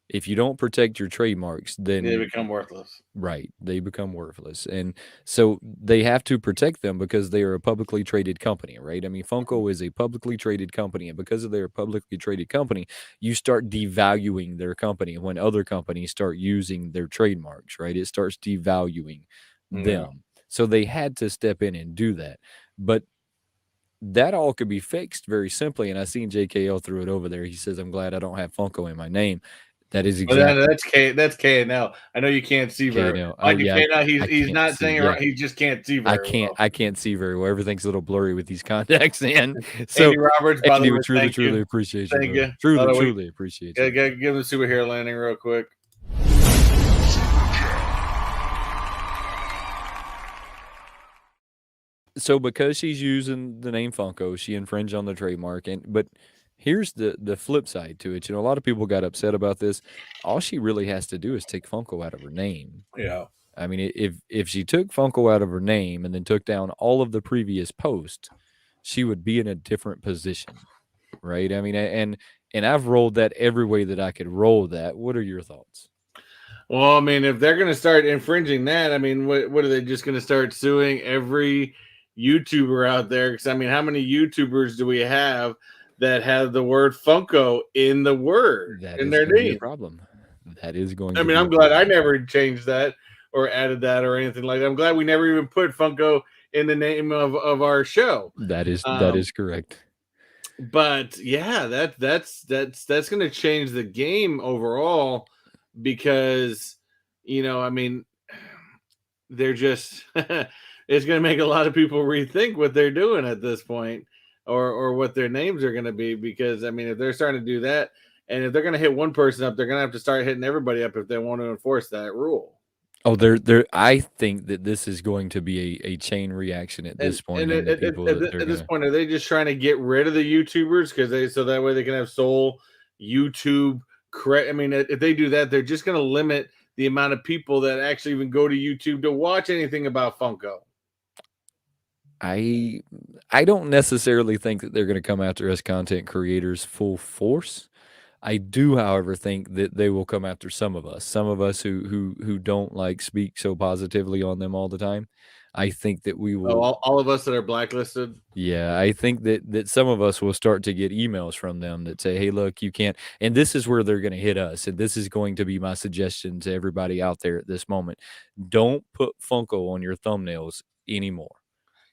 If you don't protect your trademarks, then they become worthless. Right. They become worthless. And so they have to protect them because they are a publicly traded company, right? I mean, Funko is a publicly traded company. And because of their publicly traded company, you start devaluing their company when other companies start using their trademarks, right? It starts devaluing them. Yeah. So they had to step in and do that. But that all could be fixed very simply. And I seen JKL threw it over there. He says, "I'm glad I don't have Funko in my name." That is exactly that's KNL. I know you can't see very well. He's not saying it right. He just can't see very well. I can't see very well. Everything's a little blurry with these contacts in. So Andy Roberts, by the way, truly appreciate you. Thank you. Truly appreciate you. Give him the superhero landing real quick. So because she's using the name Funko, she infringed on the trademark. But here's the flip side to it. You know, a lot of people got upset about this. All she really has to do is take Funko out of her name. Yeah. I mean, if she took Funko out of her name and then took down all of the previous posts, she would be in a different position, right? I mean, and I've rolled that every way that I could roll that. What are your thoughts? Well, I mean, if they're going to start infringing that, I mean, what are they just going to start suing every YouTuber out there? Because I mean, how many YouTubers do we have that have the word Funko in the word in their name? A problem. That is going. I mean, I'm glad I never changed that or added that or anything like that. I'm glad we never even put Funko in the name of our show. That is correct. But yeah, that's going to change the game overall because, you know, I mean, they're just it's going to make a lot of people rethink what they're doing at this point or what their names are going to be, because I mean, if they're starting to do that and if they're going to hit one person up, they're going to have to start hitting everybody up if they want to enforce that rule. Oh, I think that this is going to be a chain reaction at this point. At this point, are they just trying to get rid of the YouTubers so that way they can have sole YouTube credit? I mean, if they do that, they're just going to limit the amount of people that actually even go to YouTube to watch anything about Funko. I don't necessarily think that they're going to come after us content creators full force. I do, however, think that they will come after some of us who don't like speak so positively on them all the time. I think that we Oh, will. all of us that are blacklisted. Yeah, I think that some of us will start to get emails from them that say, "Hey, look, you can't." And this is where they're going to hit us. And this is going to be my suggestion to everybody out there at this moment: don't put Funko on your thumbnails anymore.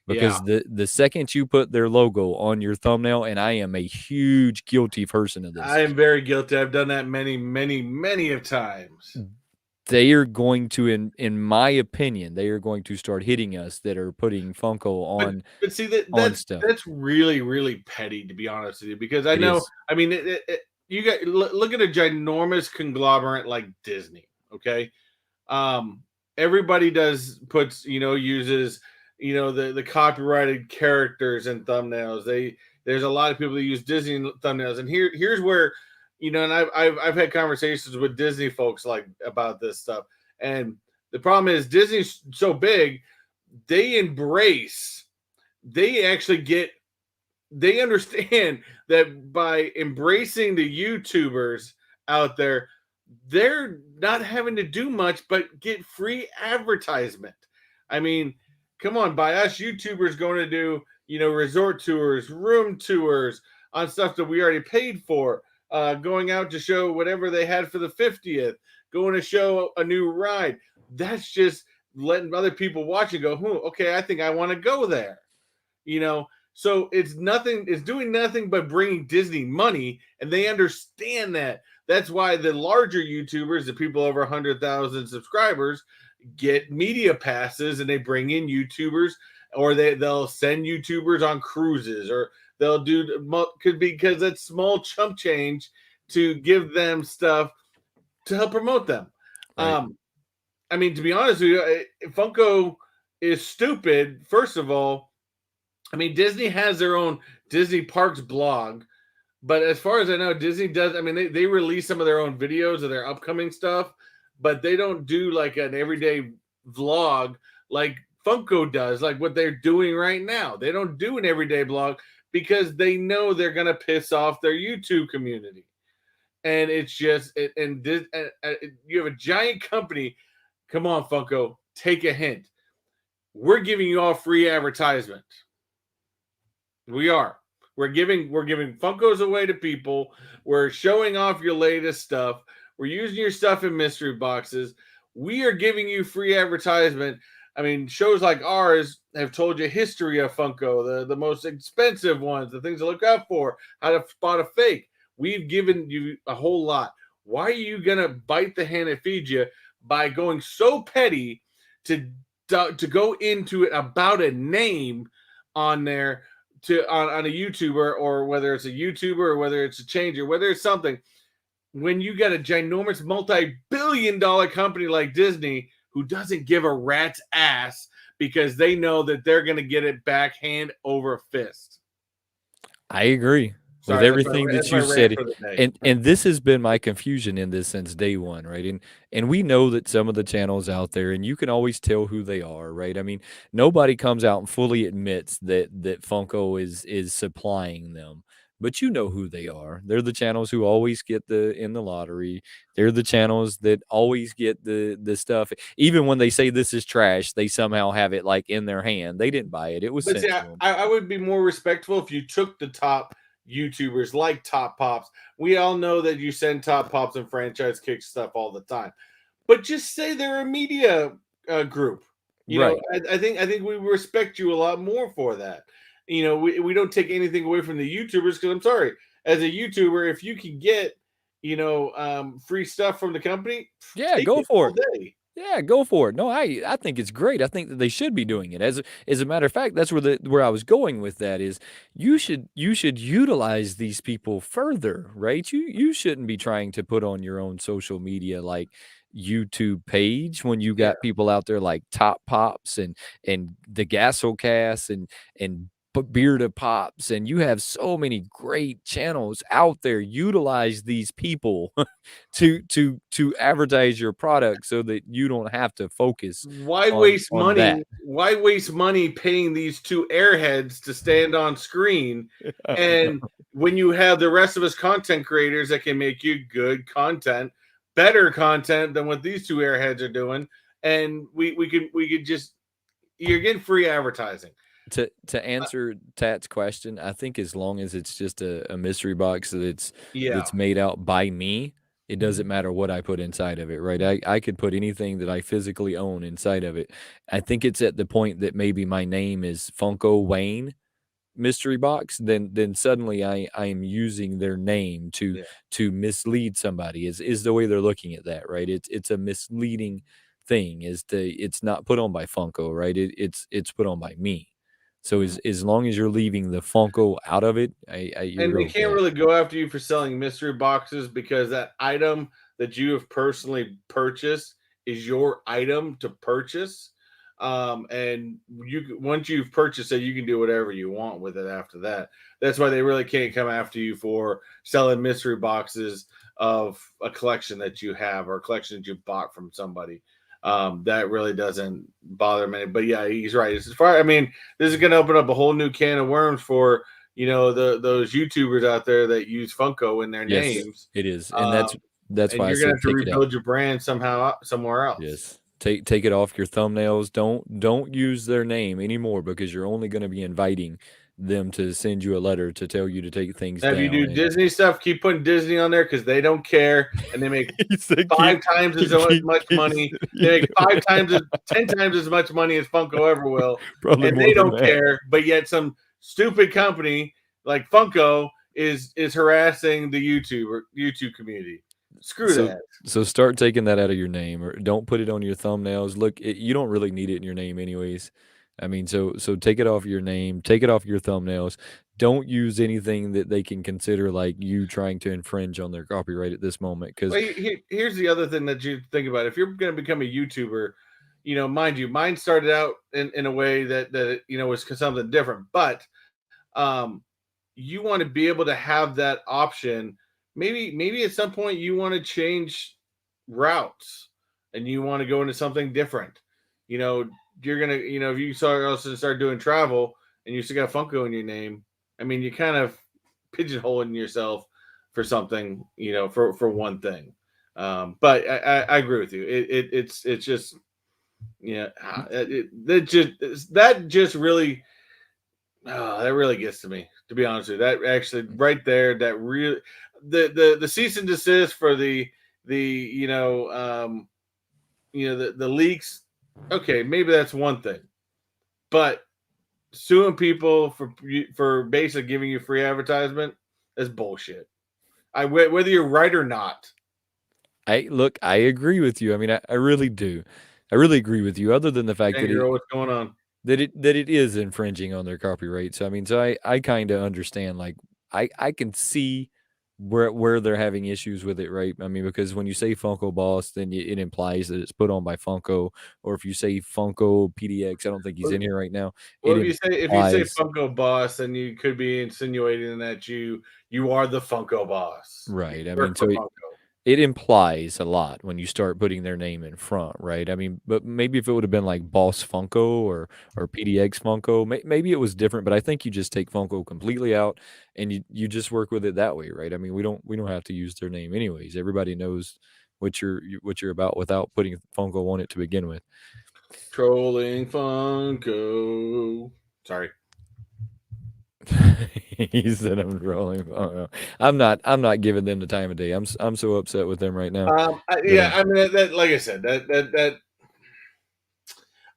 Yeah, Because the second you put their logo on your thumbnail, and I am a huge guilty person of this, I am very guilty. I've done that many, many, many of times. they are going to, in my opinion, they are going to start hitting us that are putting Funko But see on stuff. that's really, really petty, to be honest with you, because I It know, is. I mean, you got look at a ginormous conglomerate like Disney. Okay, um, everybody puts uses the copyrighted characters and thumbnails. There's a lot of people that use Disney thumbnails, and here's where and I've had conversations with Disney folks like about this stuff, and the problem is Disney's so big, they embrace, they actually get, they understand that by embracing the YouTubers out there, they're not having to do much but get free advertisement. I mean, come on, by us YouTubers going to do, resort tours, room tours on stuff that we already paid for, going out to show whatever they had for the 50th, going to show a new ride. That's just letting other people watch and go, okay, I think I want to go there. So it's doing nothing but bringing Disney money, and they understand that. That's why the larger YouTubers, the people over 100,000 subscribers, get media passes, and they bring in YouTubers, or they'll send YouTubers on cruises, or they'll could be, because that's small chump change to give them stuff to help promote them. Right. I mean, to be honest with you, Funko is stupid. First of all, I mean, Disney has their own Disney Parks blog, but as far as I know, Disney does. I mean, they release some of their own videos of their upcoming stuff, but they don't do like an everyday vlog like Funko does, like what they're doing right now. They don't do an everyday vlog because they know they're going to piss off their YouTube community. And it's just, you have a giant company. Come on, Funko, take a hint. We're giving you all free advertisement. We are. We're giving Funkos away to people. We're showing off your latest stuff. We're using your stuff in mystery boxes. We are giving you free advertisement. I mean, shows like ours have told you history of Funko, the most expensive ones, the things to look out for, how to spot a fake. We've given you a whole lot. Why are you gonna bite the hand that feeds you by going so petty to go into it about a name on there? On a YouTuber, or whether it's a YouTuber, or whether it's a changer, whether it's something, when you got a ginormous multi-billion-dollar company like Disney who doesn't give a rat's ass because they know that they're going to get it back hand over fist. I agree. Sorry, With everything that you said, for the day. and this has been my confusion in this since day one, right? And we know that some of the channels out there, and you can always tell who they are, right? I mean, nobody comes out and fully admits that Funko is supplying them, but you know who they are. They're the channels who always get in the lottery. They're the channels that always get the stuff. Even when they say this is trash, they somehow have it like in their hand. They didn't buy it. It was But sent see, to them. I would be more respectful if you took the top YouTubers like Top Pops. We all know that you send Top Pops and franchise kick stuff all the time, but just say they're a media group. Right. I think we respect you a lot more for that. We don't take anything away from the YouTubers, because I'm sorry, as a YouTuber, if you can get free stuff from the company, Yeah, take go it for all it. day. Yeah, go for it. No, I think it's great. I think that they should be doing it. As a matter of fact, that's where I was going with that is you should utilize these people further, right? You shouldn't be trying to put on your own social media like YouTube page when you Yeah. got people out there like Top Pops and the Gasolcast and Bearda Pops, and you have so many great channels out there. Utilize these people to advertise your product so that you don't have to focus Why on waste on money? that. Why waste money paying these two airheads to stand on screen? And when you have the rest of us content creators that can make you good content, better content than what these two airheads are doing, and we could just you're getting free advertising. To answer Tat's question, I think as long as it's just a mystery box that's made out by me, it doesn't matter what I put inside of it, right? I could put anything that I physically own inside of it. I think it's at the point that maybe my name is Funko Wayne mystery box, then suddenly I am using their name to mislead somebody is the way they're looking at that, right? It's a misleading thing. It's not put on by Funko, right? It's put on by me. So as long as you're leaving the Funko out of it, And you're they can't okay. really go after you for selling mystery boxes because that item that you have personally purchased is your item to purchase. And once you've purchased it, you can do whatever you want with it after that. That's why they really can't come after you for selling mystery boxes of a collection that you have or a collection that you bought from somebody. That really doesn't bother me. But yeah, he's right. As far, I mean, this is going to open up a whole new can of worms for those YouTubers out there that use Funko in their Yes, names. it is. And that's And why I you're gonna said have to take it out. rebuild your brand somehow somewhere else. Yes. Take it off your thumbnails. Don't use their name anymore because you're only going to be inviting them to send you a letter to tell you to take things Now, if you down. do Disney stuff, keep putting Disney on there because they don't care and they make He said, 5 times as much money. They make 10 times as much money as Funko ever will, probably and more they than don't that. care. But yet, some stupid company like Funko is harassing the YouTube community. Screw that. So start taking that out of your name, or don't put it on your thumbnails. Look, you don't really need it in your name anyways. I mean, so take it off your name, take it off your thumbnails. Don't use anything that they can consider like you trying to infringe on their copyright at this moment. Because Well, here's the other thing that you think about. If you're going to become a YouTuber, mind you, mine started out in a way that was something different. But you want to be able to have that option. Maybe at some point you want to change routes and you want to go into something different. You're gonna, if you start doing travel and you still got Funko in your name, I mean, you kind of pigeonholing yourself for something, for one thing. But I agree with you. It's just, that just really, that really gets to me, to be honest with you. That actually right there, that really, the cease and desist for the leaks. Okay, maybe that's one thing, but suing people for basically giving you free advertisement is bullshit. Whether you're right or not. I agree with you. I mean, I really do. I really agree with you. Other than the fact Hey, that girl, what's going on? it is infringing on their copyright. So I mean, I kind of understand. Like I can see where they're having issues with it, right? I mean, because when you say Funko Boss, then it implies that it's put on by Funko. Or if you say Funko PDX, I don't think he's in here right now. Well, It if you say implies, Funko Boss, then you could be insinuating that you are the Funko Boss. right? I Work mean, for so Funko. it implies a lot when you start putting their name in front, right? I mean, but maybe if it would have been like Boss Funko or PDX Funko, maybe it was different. But I think you just take Funko completely out and you just work with it that way, right? I mean, we don't have to use their name anyways. Everybody knows what you're about without putting Funko on it to begin with. Trolling Funko. Sorry. He said I'm rolling. Oh, no. I'm not giving them the time of day. I'm so upset with them right now. I mean that like I said, that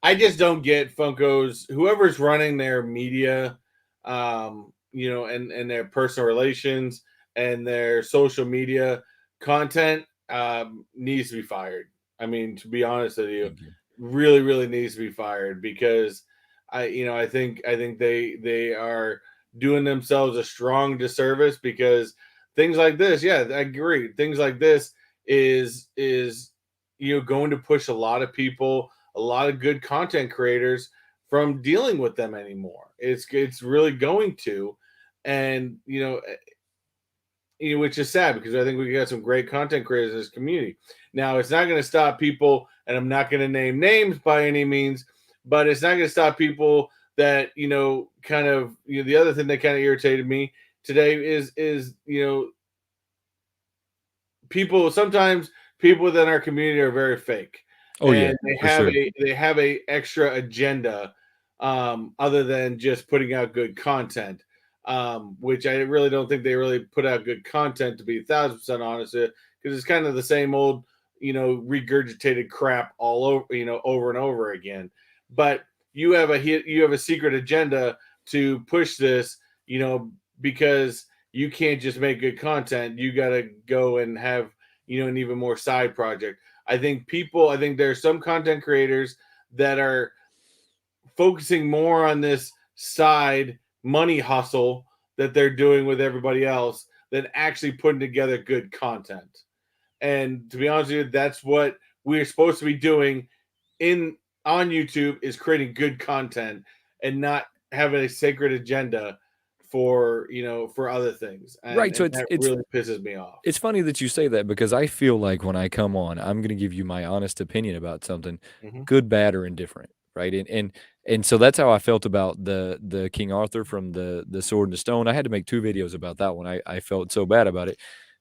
I just don't get Funko's, whoever's running their media, and their personal relations and their social media content, needs to be fired. I mean, to be honest with you, really, really needs to be fired because I think they are doing themselves a strong disservice because things like this, yeah, I agree. Things like this is going to push a lot of people, a lot of good content creators from dealing with them anymore. It's really going to, and which is sad because I think we got some great content creators in this community. Now, it's not going to stop people, and I'm not going to name names by any means, but it's not going to stop people that kind of the other thing that kind of irritated me today is people, sometimes people within our community are very fake. Oh yeah, and for sure. they have a extra agenda, other than just putting out good content, which I really don't think they really put out good content, to be 1,000% honest, because it's kind of the same old, regurgitated crap all over, over and over again. But you have a secret agenda to push this, because you can't just make good content. You got to go and have, an even more side project. I think there's some content creators that are focusing more on this side money hustle that they're doing with everybody else than actually putting together good content. And to be honest with you, that's what we're supposed to be doing in on YouTube, is creating good content and not having a sacred agenda for, for other things. Right, so And that really pisses me off. it's funny that you say that because I feel like when I come on, I'm gonna give you my honest opinion about something, Mhm. good, bad, or indifferent, right? And so that's how I felt about the King Arthur from the Sword and the Stone. I had to make 2 videos about that one. I felt so bad about it.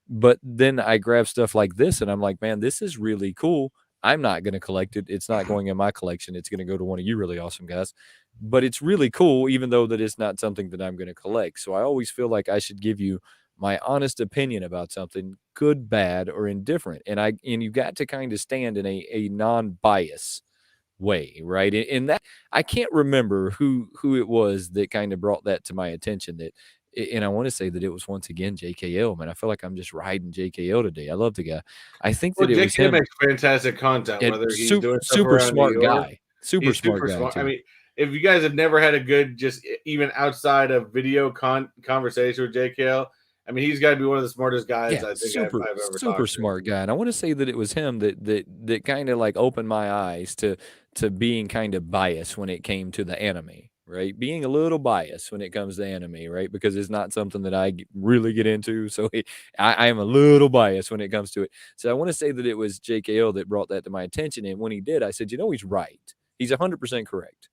But then I grab stuff like this and I'm like, "Man, this is really cool." I'm not gonna collect it. It's not going in my collection. It's gonna go to one of you really awesome guys. But it's really cool even though that it's not something that I'm gonna collect. So I always feel like I should give you my honest opinion about something, good, bad, or indifferent. And you got to kind of stand in a non-bias way, right? And that I can't remember who it was that kind of brought that to my attention. And I want to say that it was once again JKL, man. I feel like I'm just riding JKL today. I love the guy. I think Well, that it was JK him. makes fantastic content, And whether he's doing stuff super around New smart York. guy. Super He's smart super guy smart. I too. mean, if you guys have never had a good, just even outside of video conversation with JKL, I mean, he's got to be one of the smartest guys Yeah, I think I've ever super talked to. smart guy, and I wanna say that it was him that kinda, like, opened my eyes to being kind of biased when it came to the anime, right? Being a little biased when it comes to anime, right? Because it's not something that I really get into, so I am a little biased when it comes to it. So I wanna say that it was JKL that brought that to my attention, and when he did, I said, "You know, he's right. He's 100% correct."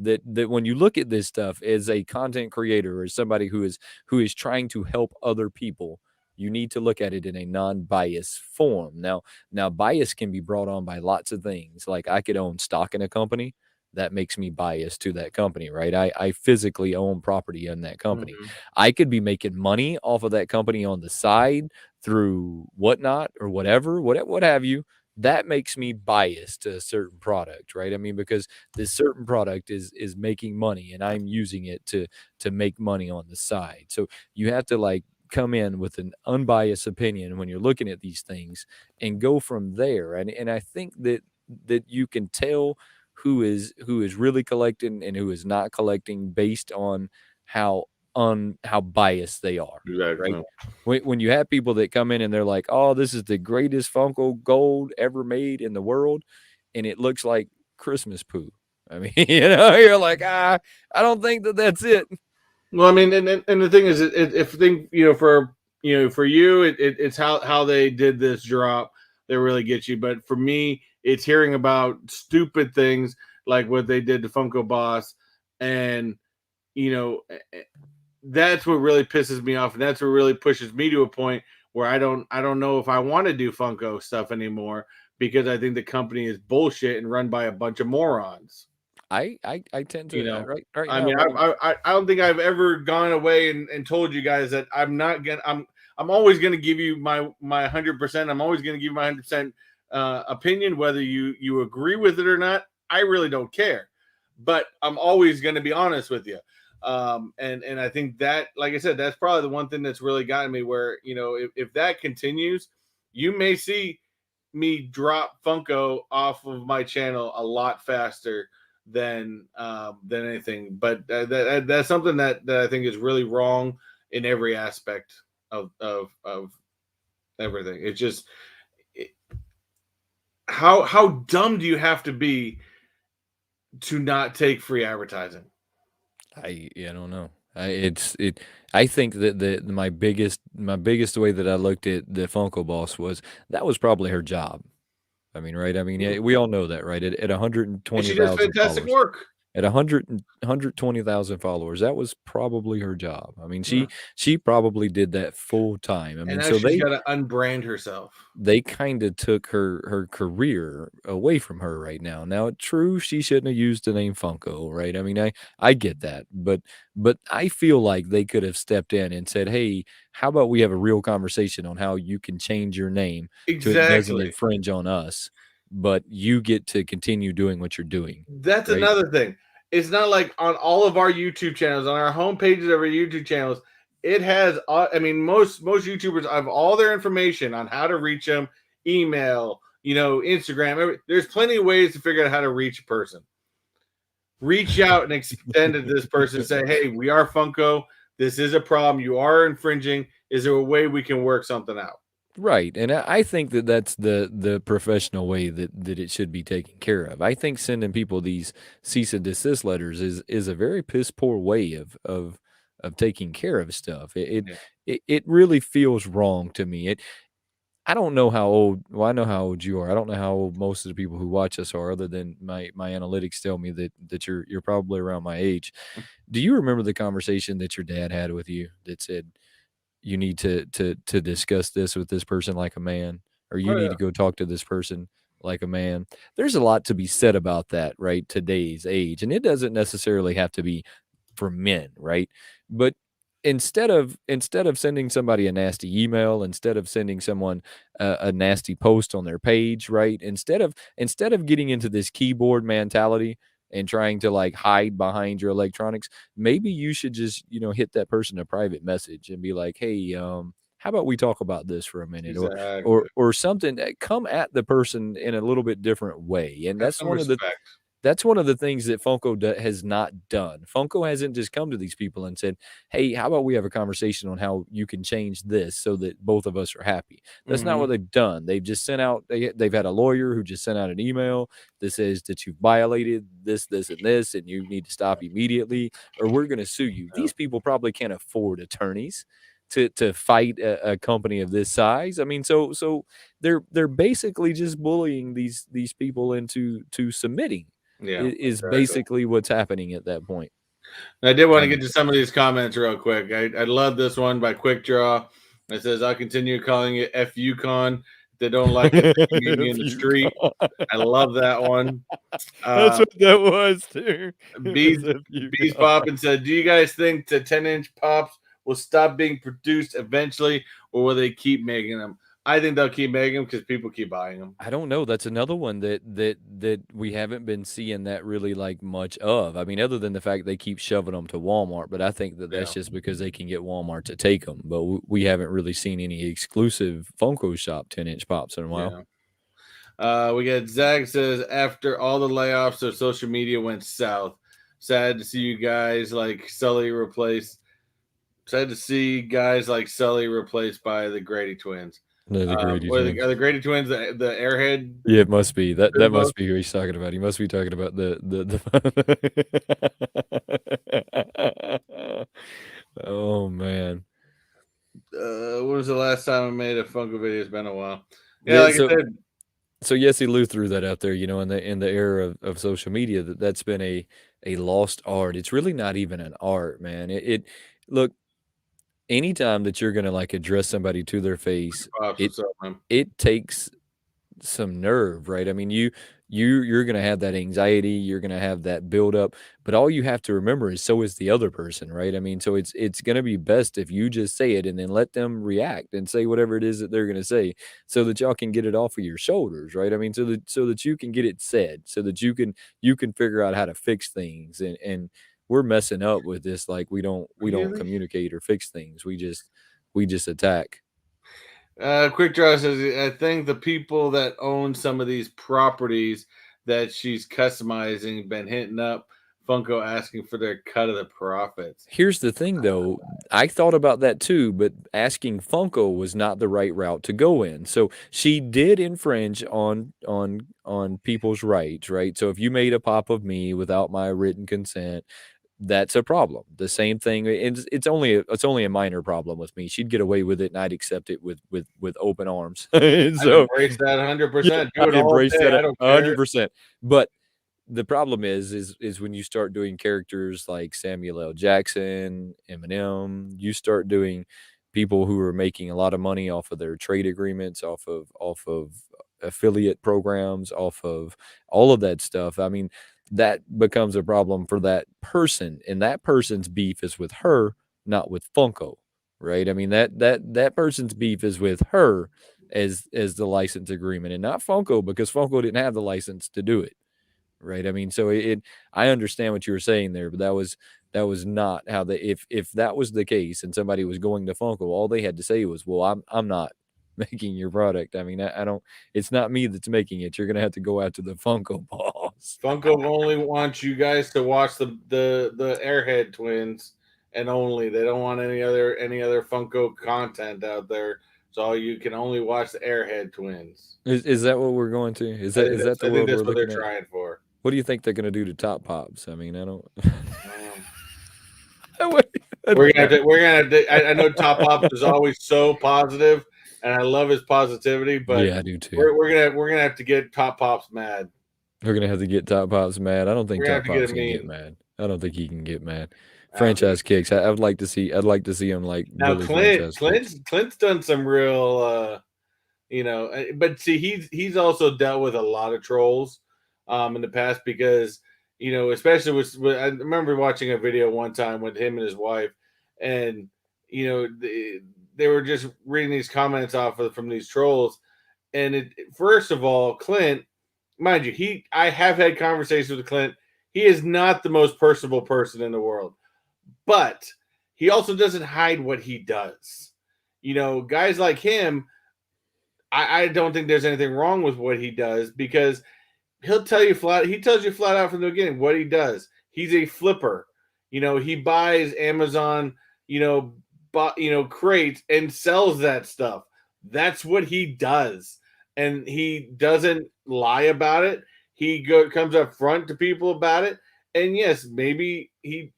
That when you look at this stuff as a content creator or somebody who is trying to help other people, you need to look at it in a non-biased form. Now bias can be brought on by lots of things. Like I could own stock in a company. That makes me biased to that company, right? I physically own property in that company. Mhm. I could be making money off of that company on the side through whatnot or whatever, what have you. That makes me biased to a certain product, right? I mean, because this certain product is making money and I'm using it to make money on the side. So you have to like come in with an unbiased opinion when you're looking at these things and go from there. And I think that you can tell who is really collecting and who is not collecting based on how how biased they are, right? Exactly. When you have people that come in and they're like, "Oh, this is the greatest Funko Gold ever made in the world," and it looks like Christmas poo. I mean, you're like, I don't think that that's it. Well, I mean, and the thing is, if think for for you, it's how they did this drop that really gets you. But for me, it's hearing about stupid things like what they did to Funko Boss, and you know, that's what really pisses me off, and that's what really pushes me to a point where I don't know if I want to do Funko stuff anymore, because I think the company is bullshit and run by a bunch of morons. I tend You to know, right I now, mean, right. I don't think I've ever gone away and told you guys that I'm always gonna give you my 100%. I'm always gonna give you my 100% opinion, whether you agree with it or not. I really don't care, but I'm always gonna be honest with you. And I think that, like I said, that's probably the one thing that's really gotten me. Where if that continues, you may see me drop Funko off of my channel a lot faster than anything. But that's something that I think is really wrong in every aspect of everything. It's just it, how dumb do you have to be to not take free advertising? I don't know. I think that my biggest way that I looked at the Funko Boss was that was probably her job. I mean, right? I mean, yeah, we all know that, right? At And she does 120,000 fantastic followers. work. At 120,000 followers, that was probably her job. I mean, Yeah. she probably did that full time. I And mean, now so she's got to unbrand herself. they kinda took her career away from her right now. Now, true, she shouldn't have used the name Funko, right? I mean, I get that, but I feel like they could have stepped in and said, "Hey, how about we have a real conversation on how you can change your name so it doesn't Exactly. infringe on us, but you get to continue doing what you're doing," That's right? another thing. It's not like on all of our YouTube channels, on our homepages of our YouTube channels, it has. I mean, most YouTubers have all their information on how to reach them, email, Instagram. There's plenty of ways to figure out how to reach a person. Reach out and extend it to this person. Say, hey, we are Funko. This is a problem. You are infringing. Is there a way we can work something out? Right, and I think that that's the professional way that it should be taken care of. I think sending people these cease and desist letters is a very piss poor way of taking care of stuff. Yeah. It really feels wrong to me. I don't know how old. Well, I know how old you are. I don't know how old most of the people who watch us are, other than my analytics tell me that you're probably around my age. Do you remember the conversation that your dad had with you that said, you need to discuss this with this person like a man, or you Oh need yeah. to go talk to this person like a man? There's a lot to be said about that, right? Today's age, and it doesn't necessarily have to be for men, right? But instead of sending somebody a nasty email, instead of sending someone a nasty post on their page, right? Instead of getting into this keyboard mentality and trying to like hide behind your electronics, maybe you should just, hit that person a private message and be like, "Hey, how about we talk about this for a minute?" or Exactly. or something. Come at the person in a little bit different way. And Have some respect. that's one of the things that has not done. Funko hasn't just come to these people and said, "Hey, how about we have a conversation on how you can change this so that both of us are happy?" That's not Hmm. what they've done. They've just sent out they've had a lawyer who just sent out an email that says that you violated this, and this, and you need to stop immediately, or we're gonna sue you. Yeah. These people probably can't afford attorneys to fight a company of this size. I mean, so they're basically just bullying these people into submitting Yeah, is exactly. basically what's happening at that point. I did want to Um, get to some of these comments real quick. I love this one by Quick Draw. It says, I'll continue calling it FUCon. If they don't like it, they can meet me in if the you street. call. I love that one. That's Uh, what that was too. It Bees, was if you Bees call. Poppin said, do you guys think the 10-inch pops will stop being produced eventually, or will they keep making them? I think they'll keep making them because people keep buying them. I don't know. That's another one that we haven't been seeing that really like much of. I mean, other than the fact they keep shoving them to Walmart, but I think that that's Yeah. just because they can get Walmart to take them. But we haven't really seen any exclusive Funko Shop 10-inch pops in a while. Yeah. We got Zach says, after all the layoffs, their social media went south. Sad to see you guys like Sully replaced. Sad to see guys like Sully replaced by the Grady twins. No, the Grady Or twins. are the Grady twins the Airhead? Yeah, it must be. That Bimbo? must be who he's talking about. He must be talking about the Oh, man. When was the last time I made a Funko video? It's been a while. Yeah, Yeah, like I said, so Yessie Lou threw that out there, in the era of social media, that's been a lost art. It's really not even an art, man. Look, anytime that you're gonna, like, address somebody to their face, Pops, it what's up, man? it takes some nerve, right? I mean, you're gonna have that anxiety, you're gonna have that buildup, but all you have to remember is so is the other person, right? I mean, so it's gonna be best if you just say it and then let them react and say whatever it is that they're gonna say, so that y'all can get it off of your shoulders, right? I mean, so that you can get it said, so that you can figure out how to fix things, and we're messing up with this, like we don't Really? communicate or fix things. We just attack. Quick Draw says, I think the people that own some of these properties that she's customizing been hitting up Funko asking for their cut of the profits. Here's the thing, though. I thought about that too, but asking Funko was not the right route to go in. So she did infringe on people's rights, right? So if you made a pop of me without my written consent, that's a problem. The same thing. It's only a minor problem with me. She'd get away with it, and I'd accept it with open arms. And I'd so embrace that yeah, 100%. Do it I'd all embrace day. that I a don't care. 100%. But the problem is when you start doing characters like Samuel L. Jackson, Eminem, you start doing people who are making a lot of money off of their trade agreements, off of affiliate programs, off of all of that stuff. I mean, that becomes a problem for that person, and that person's beef is with her, not with Funko, right? I mean, that person's beef is with her as the license agreement, and not Funko, because Funko didn't have the license to do it. Right. I mean, so I understand what you were saying there, but that was not how they, if that was the case and somebody was going to Funko, all they had to say was, well, I'm not making your product. I mean, I don't, it's not me that's making it. You're going to have to go out to the Funko Boss. Funko only wants you guys to watch the Airhead twins, and only they don't want any other Funko content out there. So you can only watch the Airhead twins. Is that what we're going to? Is that the I think world that's we're what they're looking at? trying for. What do you think they're going to do to Top Pops? I mean, I don't. We're gonna. I know Top Pops is always so positive, and I love his positivity. But yeah, I do too. We're gonna have to get Top Pops mad. We're gonna have to get Top Pops mad. I don't think We're Top gonna have Pops to can get get mean. mad. I don't think he can get mad. Franchise kicks. I would like to see. I'd like to see him like Now bully franchise kicks. Clint's done some real, but see, he's also dealt with a lot of trolls, in the past, because especially with I remember watching a video one time with him and his wife, and they were just reading these comments from these trolls, and first of all, Clint, mind you, I have had conversations with Clint. He is not the most personable person in the world, but he also doesn't hide what he does. Guys like him, I don't think there's anything wrong with what he does, because he tells you flat out from the beginning what he does. He's a flipper. He buys Amazon, crates and sells that stuff. That's what he does. And he doesn't lie about it. He comes up front to people about it. And yes, maybe he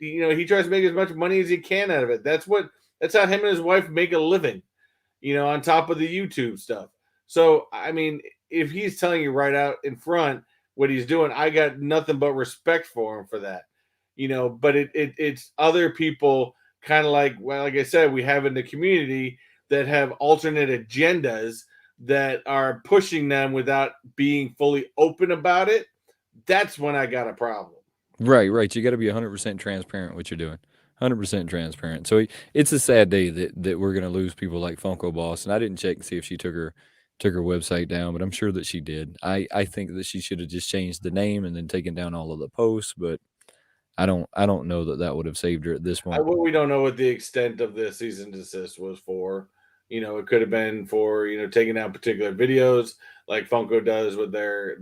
tries to make as much money as he can out of it. That's how him and his wife make a living, on top of the YouTube stuff. So, I mean, if he's telling you right out in front what he's doing, I got nothing but respect for him for that. But it's other people, kind of like I said, we have in the community that have alternate agendas that are pushing them without being fully open about it. That's when I got a problem. Right. You got to be 100% transparent what you're doing. 100% transparent. So it's a sad day that we're going to lose people like Funko Boss. And I didn't check and see if she took her website down, but I'm sure that she did. I think that she should have just changed the name and then taken down all of the posts, but I don't know that would have saved her at this point. We don't know what the extent of the cease and desist was for. It could have been for taking down particular videos like Funko does with their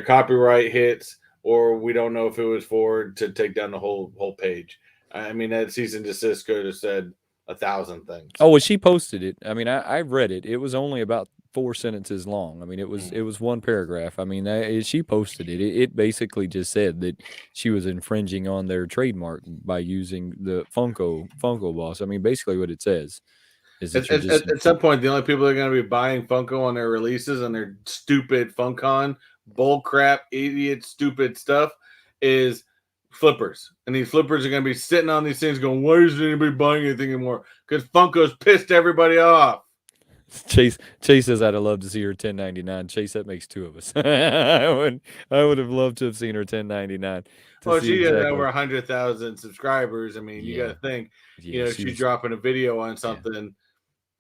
copyright hits, or we don't know if it was to take down the whole page. I mean, that cease and desist could have said 1,000 things. Oh, well, she posted it. I mean, I read it. It was only about 4 sentences long. I mean, it was one paragraph. I mean, she posted it. It basically just said that she was infringing on their trademark by using the Funko Boss. I mean, basically what it says is that at some point, the only people that are going to be buying Funko on their releases and their stupid Funkon bullcrap, idiot, stupid stuff is flippers. And these flippers are going to be sitting on these things going, why isn't anybody buying anything anymore? Because Funko's pissed everybody off. Chase says I'd have loved to see her 1099. Chase, that makes two of us. I would have loved to have seen her 1099. Well, she has over 100,000 subscribers. I mean, you got to think, she's dropping a video on something. Yeah.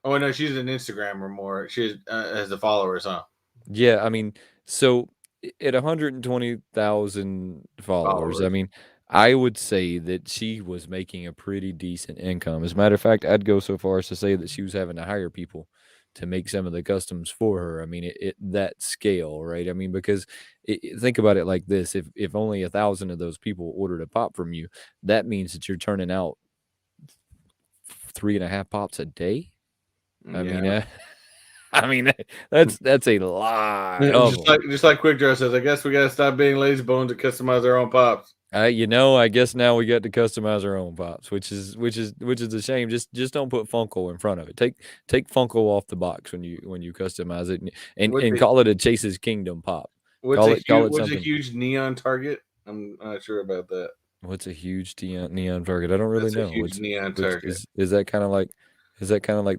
Oh no, she's an Instagrammer more. She has the followers, huh? Yeah, I mean, so at 120,000 followers, I mean, I would say that she was making a pretty decent income. As a matter of fact, I'd go so far as to say that she was having to hire people to make some of the customs for her. I mean, that scale, right? I mean, because think about it like this: if only 1,000 of those people ordered a pop from you, that means that you're turning out 3.5 pops a day. I mean, that's a lot. Just like Quick Draw says, I guess we gotta stop being lazy bones and customize our own pops. I guess now we got to customize our own pops, which is a shame. Just don't put Funko in front of it. Take Funko off the box when you customize it, and call it a Chase's Kingdom pop. Call it what's a something. huge neon target? I'm not sure about that. What's a huge neon target? I don't really That's a know. huge neon Which target. is that kind of like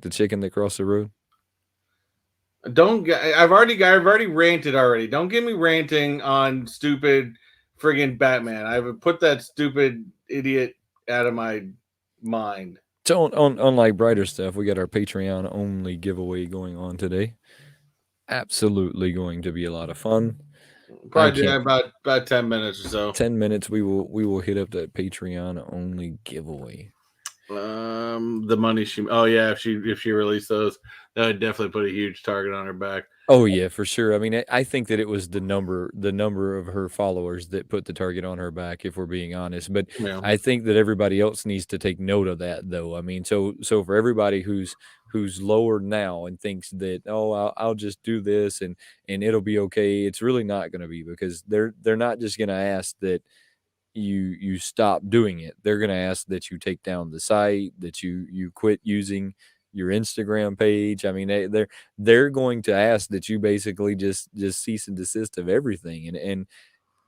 the chicken that crossed the road? I've already ranted already. Don't get me ranting on stupid friggin' Batman. I've put that stupid idiot out of my mind. So on like brighter stuff, we got our Patreon only giveaway going on today. Absolutely going to be a lot of fun. I Probably do can't that about 10 minutes or so. 10 minutes we will hit up that Patreon only giveaway. The money oh yeah, if she released those, that would definitely put a huge target on her back. Oh yeah, for sure. I mean, I think that it was the number of her followers that put the target on her back, if we're being honest. But Yeah. I think that everybody else needs to take note of that, though. I mean, so for everybody who's lower now and thinks that, oh, I'll just do this and it'll be okay. It's really not going to be, because they're not just going to ask that you stop doing it. They're going to ask that you take down the site, that you quit using your Instagram page. I mean, they're going to ask that you basically just cease and desist of everything. And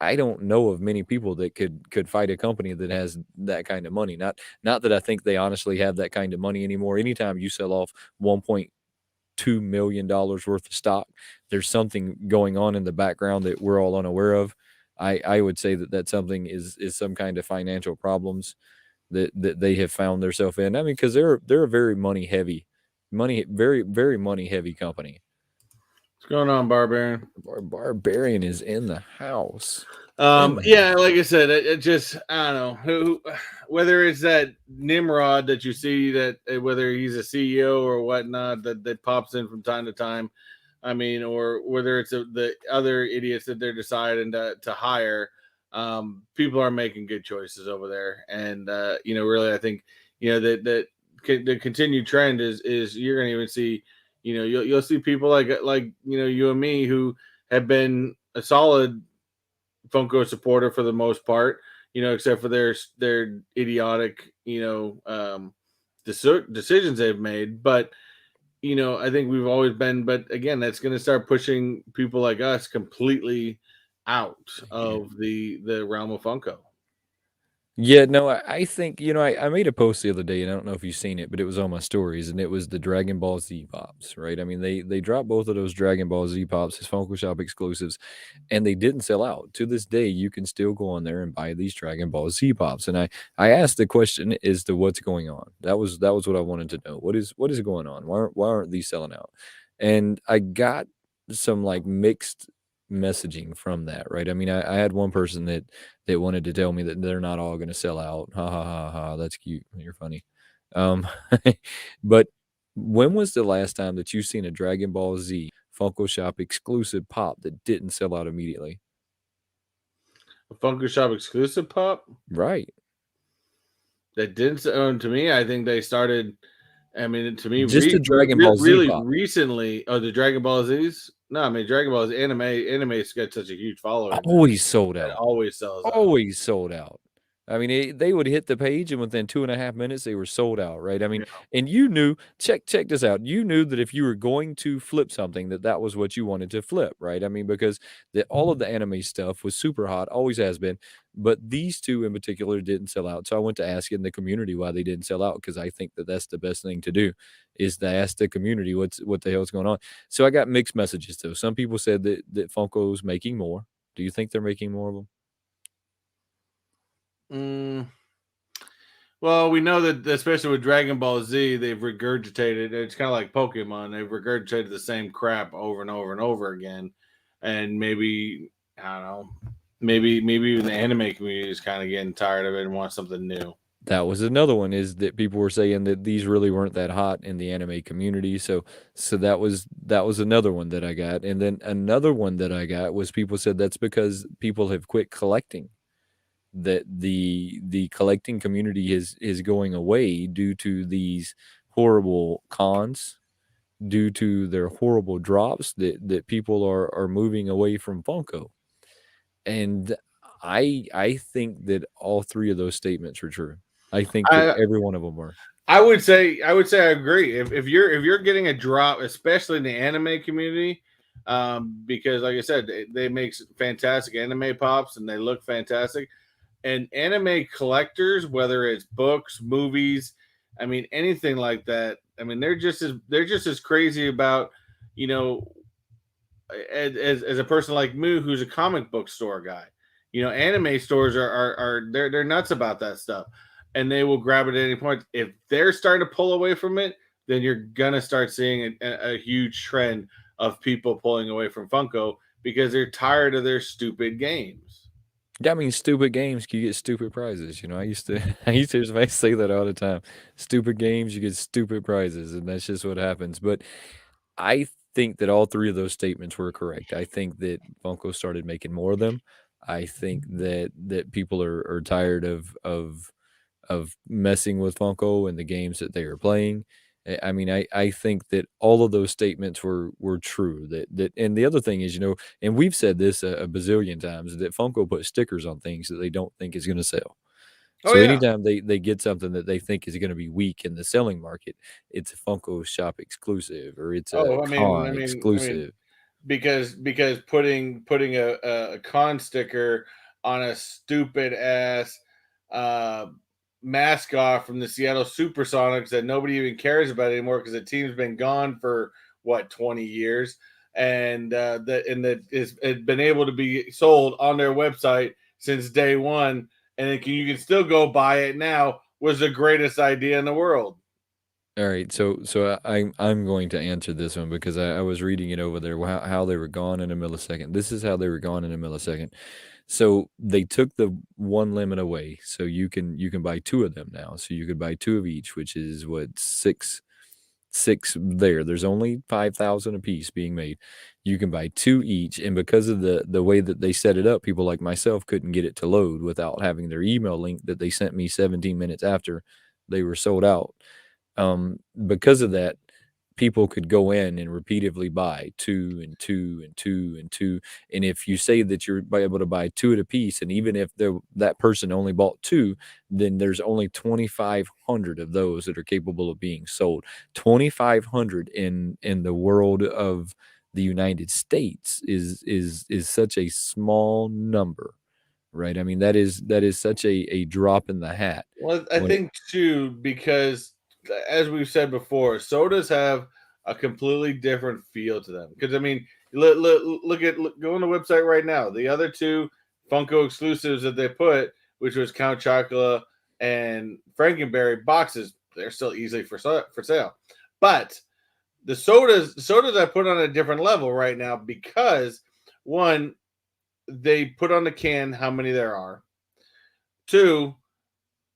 I don't know of many people that could fight a company that has that kind of money. Not that I think they honestly have that kind of money anymore. Anytime you sell off $1.2 million worth of stock, there's something going on in the background that we're all unaware of. I would say that something is some kind of financial problems that they have found themselves in. I mean, because they're a very very money heavy company. What's going on, Barbarian? Barbarian is in the house. Yeah, like I said, it just, I don't know whether it's that Nimrod that you see, that whether he's a CEO or whatnot that pops in from time to time. I mean, or whether it's the other idiots that they're deciding to hire. People are making good choices over there, and really, I think that the continued trend is you're going to even see, you'll see people like you and me, who have been a solid Funko supporter for the most part, except for their idiotic, decisions they've made. But I think we've always been. But again, that's going to start pushing people like us completely out of the realm of Funko. Yeah, no, I think, I made a post the other day, and I don't know if you've seen it, but it was on my stories, and it was the Dragon Ball Z pops, right? I mean, they dropped both of those Dragon Ball Z pops as Funko Shop exclusives, and they didn't sell out. To this day, you can still go on there and buy these Dragon Ball Z pops. And I asked the question as to what's going on. That was what I wanted to know. What is going on? Why aren't these selling out? And I got some like mixed messaging from that, right? I mean, I had one person that wanted to tell me that they're not all going to sell out. Ha ha ha ha. That's cute. You're funny. Um, but when was the last time that you've seen a Dragon Ball Z Funko Shop exclusive pop that didn't sell out immediately? A Funko Shop exclusive pop, Right. that didn't. To me, I think they started. I mean, to me, Just the Dragon Ball Z really pop. recently. Oh, the Dragon Ball Z's. No, I mean Dragon Ball Z Anime's got such a huge following. Always sold It out. always sells out. Always sold out. I mean, they would hit the page, and within 2.5 minutes, they were sold out, right? I mean, and you knew, check this out. You knew that if you were going to flip something, that was what you wanted to flip, right? I mean, because all of the anime stuff was super hot, always has been, but these two in particular didn't sell out. So I went to ask in the community why they didn't sell out, because I think that that's the best thing to do, is to ask the community what the hell's going on. So I got mixed messages, though. Some people said that Funko's making more. Do you think they're making more of them? Well, we know that, especially with Dragon Ball Z, they've regurgitated. It's kind of like Pokemon. They've regurgitated the same crap over and over and over again. And maybe, I don't know, maybe even the anime community is kind of getting tired of it and wants something new. That was another one, is that people were saying that these really weren't that hot in the anime community. So that was another one that I got. And then another one that I got was, people said that's because people have quit collecting, that the collecting community is going away due to these horrible cons, due to their horrible drops, that people are moving away from Funko. And I think that all three of those statements are true. I think that every one of them were. I would say I agree. If you're getting a drop, especially in the anime community, because, like I said, they make fantastic anime pops and they look fantastic. And anime collectors, whether it's books, movies, I mean anything like that. I mean they're just as crazy about, you know, as a person like me who's a comic book store guy. You know, anime stores are they're nuts about that stuff, and they will grab it at any point. If they're starting to pull away from it, then you're gonna start seeing a huge trend of people pulling away from Funko because they're tired of their stupid games. Yeah, I mean, stupid games, you get stupid prizes. I used to, I used to just say that all the time. Stupid games, you get stupid prizes, and that's just what happens. But I think that all three of those statements were correct. I think that Funko started making more of them. I think that people are tired of messing with Funko and the games that they are playing. I mean, I think that all of those statements were true. And the other thing is, and we've said this a bazillion times, that Funko put stickers on things that they don't think is going to sell. Oh So yeah. anytime they get something that they think is going to be weak in the selling market, it's a Funko Shop exclusive or it's a Oh, con exclusive. because putting a con sticker on a stupid ass uh, mascot from the Seattle Supersonics that nobody even cares about anymore because the team's been gone for what 20 years, and that is had been able to be sold on their website since day one, and you can still go buy it now, was the greatest idea in the world. All right, so I'm going to answer this one because I was reading it over there how they were gone in a millisecond. This is how they were gone in a millisecond. So they took the one limit away, so you can buy two of them now. So you could buy two of each, which is what six there. There's only 5,000 a piece being made. You can buy two each, and because of the way that they set it up, people like myself couldn't get it to load without having their email link that they sent me 17 minutes after they were sold out. Because of that, people could go in and repeatedly buy two and two and two and two. And if you say that you're able to buy two at a piece, and even if that person only bought two, then there's only 2,500 of those that are capable of being sold. 2,500 in the world of the United States is such a small number, right? I mean, that is such a drop in the hat. Well, I When it, think too, because as we've said before, sodas have a completely different feel to them. Because I mean, go on the website right now. The other two Funko exclusives that they put, which was Count Chocula and Frankenberry boxes, they're still easily for sale. But the sodas I put on a different level right now because one, they put on the can how many there are. Two,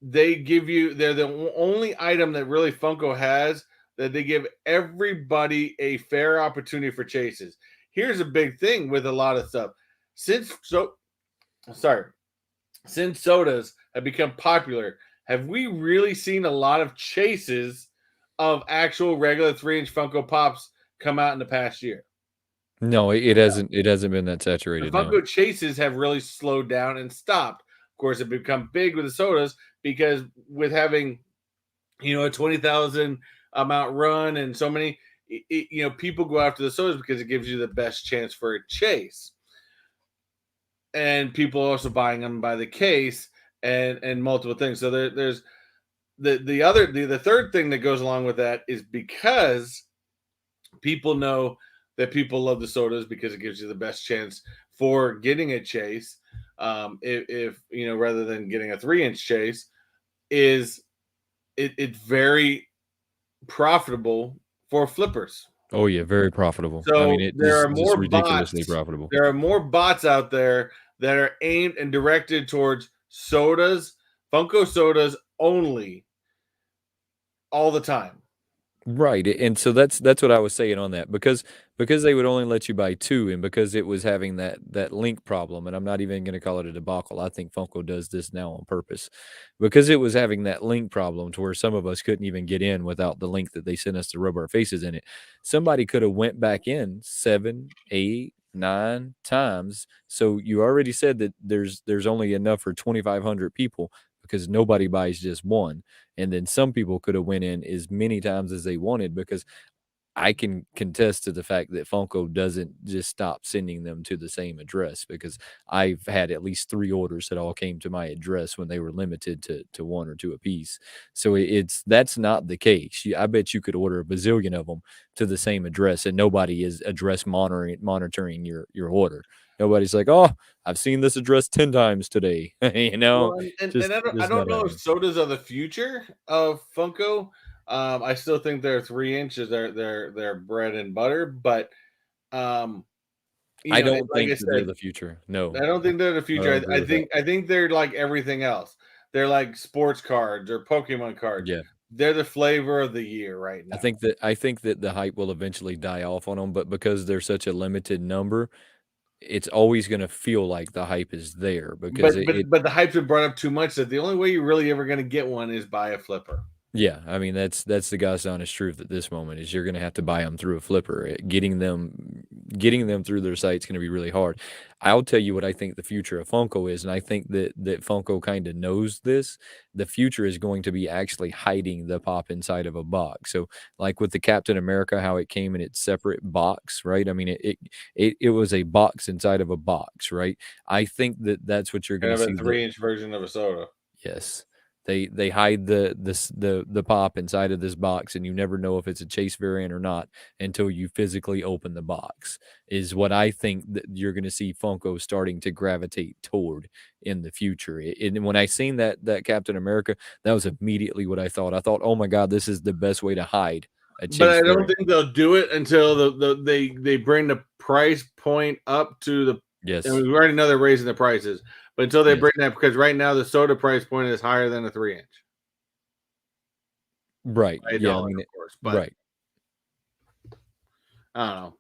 they're the only item that really Funko has that they give everybody a fair opportunity for chases. Here's a big thing with a lot of stuff. Since so sorry, since sodas have become popular, have we really seen a lot of chases of actual regular 3-inch Funko Pops come out in the past year? no, it hasn't been that The saturated. No. Funko chases have really slowed down and stopped. Of course, it become big with the sodas because with having a 20,000 amount run and so many, people go after the sodas because it gives you the best chance for a chase. And people are also buying them by the case and multiple things. So there's the third thing that goes along with that is because people know that people love the sodas because it gives you the best chance for getting a chase. If rather than getting a 3-inch chase, is it's very profitable for flippers. Oh yeah, very profitable. I mean, So it just ridiculously profitable. there are more bots out there that are aimed and directed towards sodas, Funko sodas only, all the time. Right, and so that's what I was saying on that because they would only let you buy 2 and because it was having that link problem, and I'm not even gonna call it a debacle, I think Funko does this now on purpose. Because it was having that link problem to where some of us couldn't even get in without the link that they sent us to rub our faces in it. Somebody could have went back in 7, 8, 9 times, so you already said that there's only enough for 2,500 people because nobody buys just 1. And then some people could have went in as many times as they wanted because I can contest to the fact that Funko doesn't just stop sending them to the same address, because I've had at least 3 orders that all came to my address when they were limited to 1 or 2 apiece. So that's not the case. I bet you could order a bazillion of them to the same address, and nobody is address monitoring your order. Nobody's like, "Oh, I've seen this address 10 times today." You know? Well, and Just I just don't not know if happening. sodas are the future of Funko. I still think they're 3 inches. They're bread and butter, but um, I don't like I think that they're said, the future. No. I don't think they're the I future. don't agree with that. I think they're like everything else. They're like sports cards or Pokemon cards. Yeah. They're the flavor of the year right I now. think that the hype will eventually die off on them, but because they're such a limited number, it's always gonna feel like the hype is there, because it But the hype's been brought up too much that the only way you're really ever going to get one is buy a flipper. yeah, I mean, that's the God's honest truth at this moment, is you're gonna have to buy them through a flipper. Getting them through their site's gonna be really hard. I'll tell you what I think the future of Funko is, and I think that Funko kinda knows this. The future is going to be actually hiding the pop inside of a box. So, like with the Captain America, how it came in its separate box, right? I mean, it was a box inside of a box, right? I think that that's what you're Kind gonna of a see. 3 inch version of a soda. Yes. They hide the pop inside of this box, and you never know if it's a chase variant or not until you physically open the box, is what I think that you're gonna see Funko starting to gravitate toward in the future. And when I seen that Captain America, that was immediately what I thought. I thought, "Oh my god, this is the best way to hide a But chase I don't variant." think they'll do it until they bring the price point up to the. And Yes. we already know they're raising the prices, but until they Yes. bring that, because right now the soda price point is higher than a 3 inch Right. by a Yeah, I dollar, mean of it. course. But Right. I don't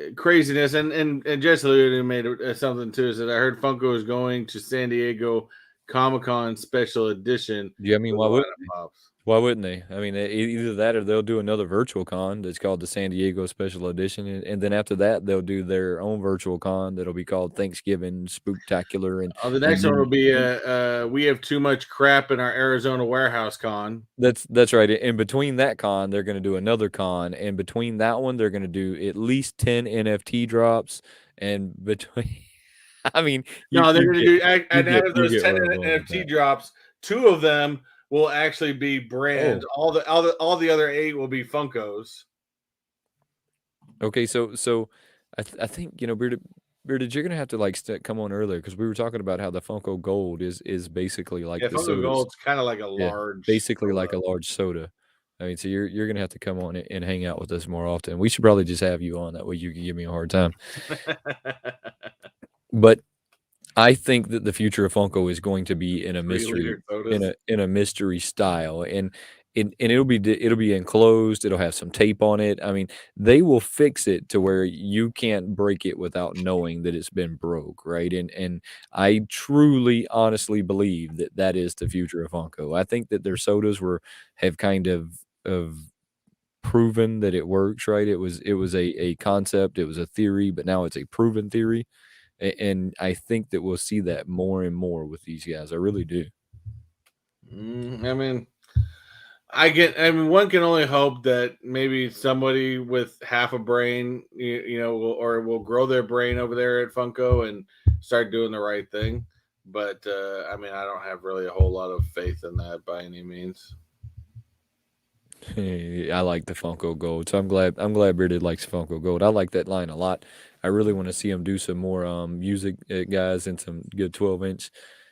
know. Craziness, and Jess alluded made something too. Is that I heard Funko is going to San Diego Comic Con special edition Yeah, I mean, with why a would line of pops. Why wouldn't they? I mean, either that or they'll do another virtual con that's called the San Diego Special Edition, and then after that, they'll do their own virtual con that'll be called Thanksgiving Spooktacular, The next and one will then be we have too much crap in our Arizona warehouse con. that's right. In between that con, they're gonna do another con, and between that one, they're gonna do at least 10 NFT drops, and between I mean, No, they're going to do, and out of you those get 10 where I'm going with NFT that. drops, 2 of them will actually be brands. Oh, All the other 8 will be Funkos. okay, so I think, Bearded, you're gonna have to, like, come on earlier, because we were talking about how the Funko Gold is basically like Yeah, the Funko sodas. Gold's kind of like a Yeah, large basically soda. like a large soda. I mean, so you're gonna have to come on and hang out with us more often. We should probably just have you on, that way you can give me a hard time. But I think that the future of Funko is going to be in a 3 liter mystery, sodas. in a mystery style, and it'll be enclosed. It'll have some tape on it. I mean, they will fix it to where you can't break it without knowing that it's been broke, right? And I truly, honestly believe that that is the future of Funko. I think that their sodas have kind of proven that it works, right? It was a concept, it was a theory, but now it's a proven theory. And I think that we'll see that more and more with these guys. I really do. I mean, I mean, one can only hope that maybe somebody with half a brain, will grow their brain over there at Funko and start doing the right thing. But I mean, I don't have really a whole lot of faith in that by any means. I like the Funko Gold, so I'm glad Bearded likes Funko Gold. I like that line a lot. I really want to see him do some more music, guys, and some good 12-inch,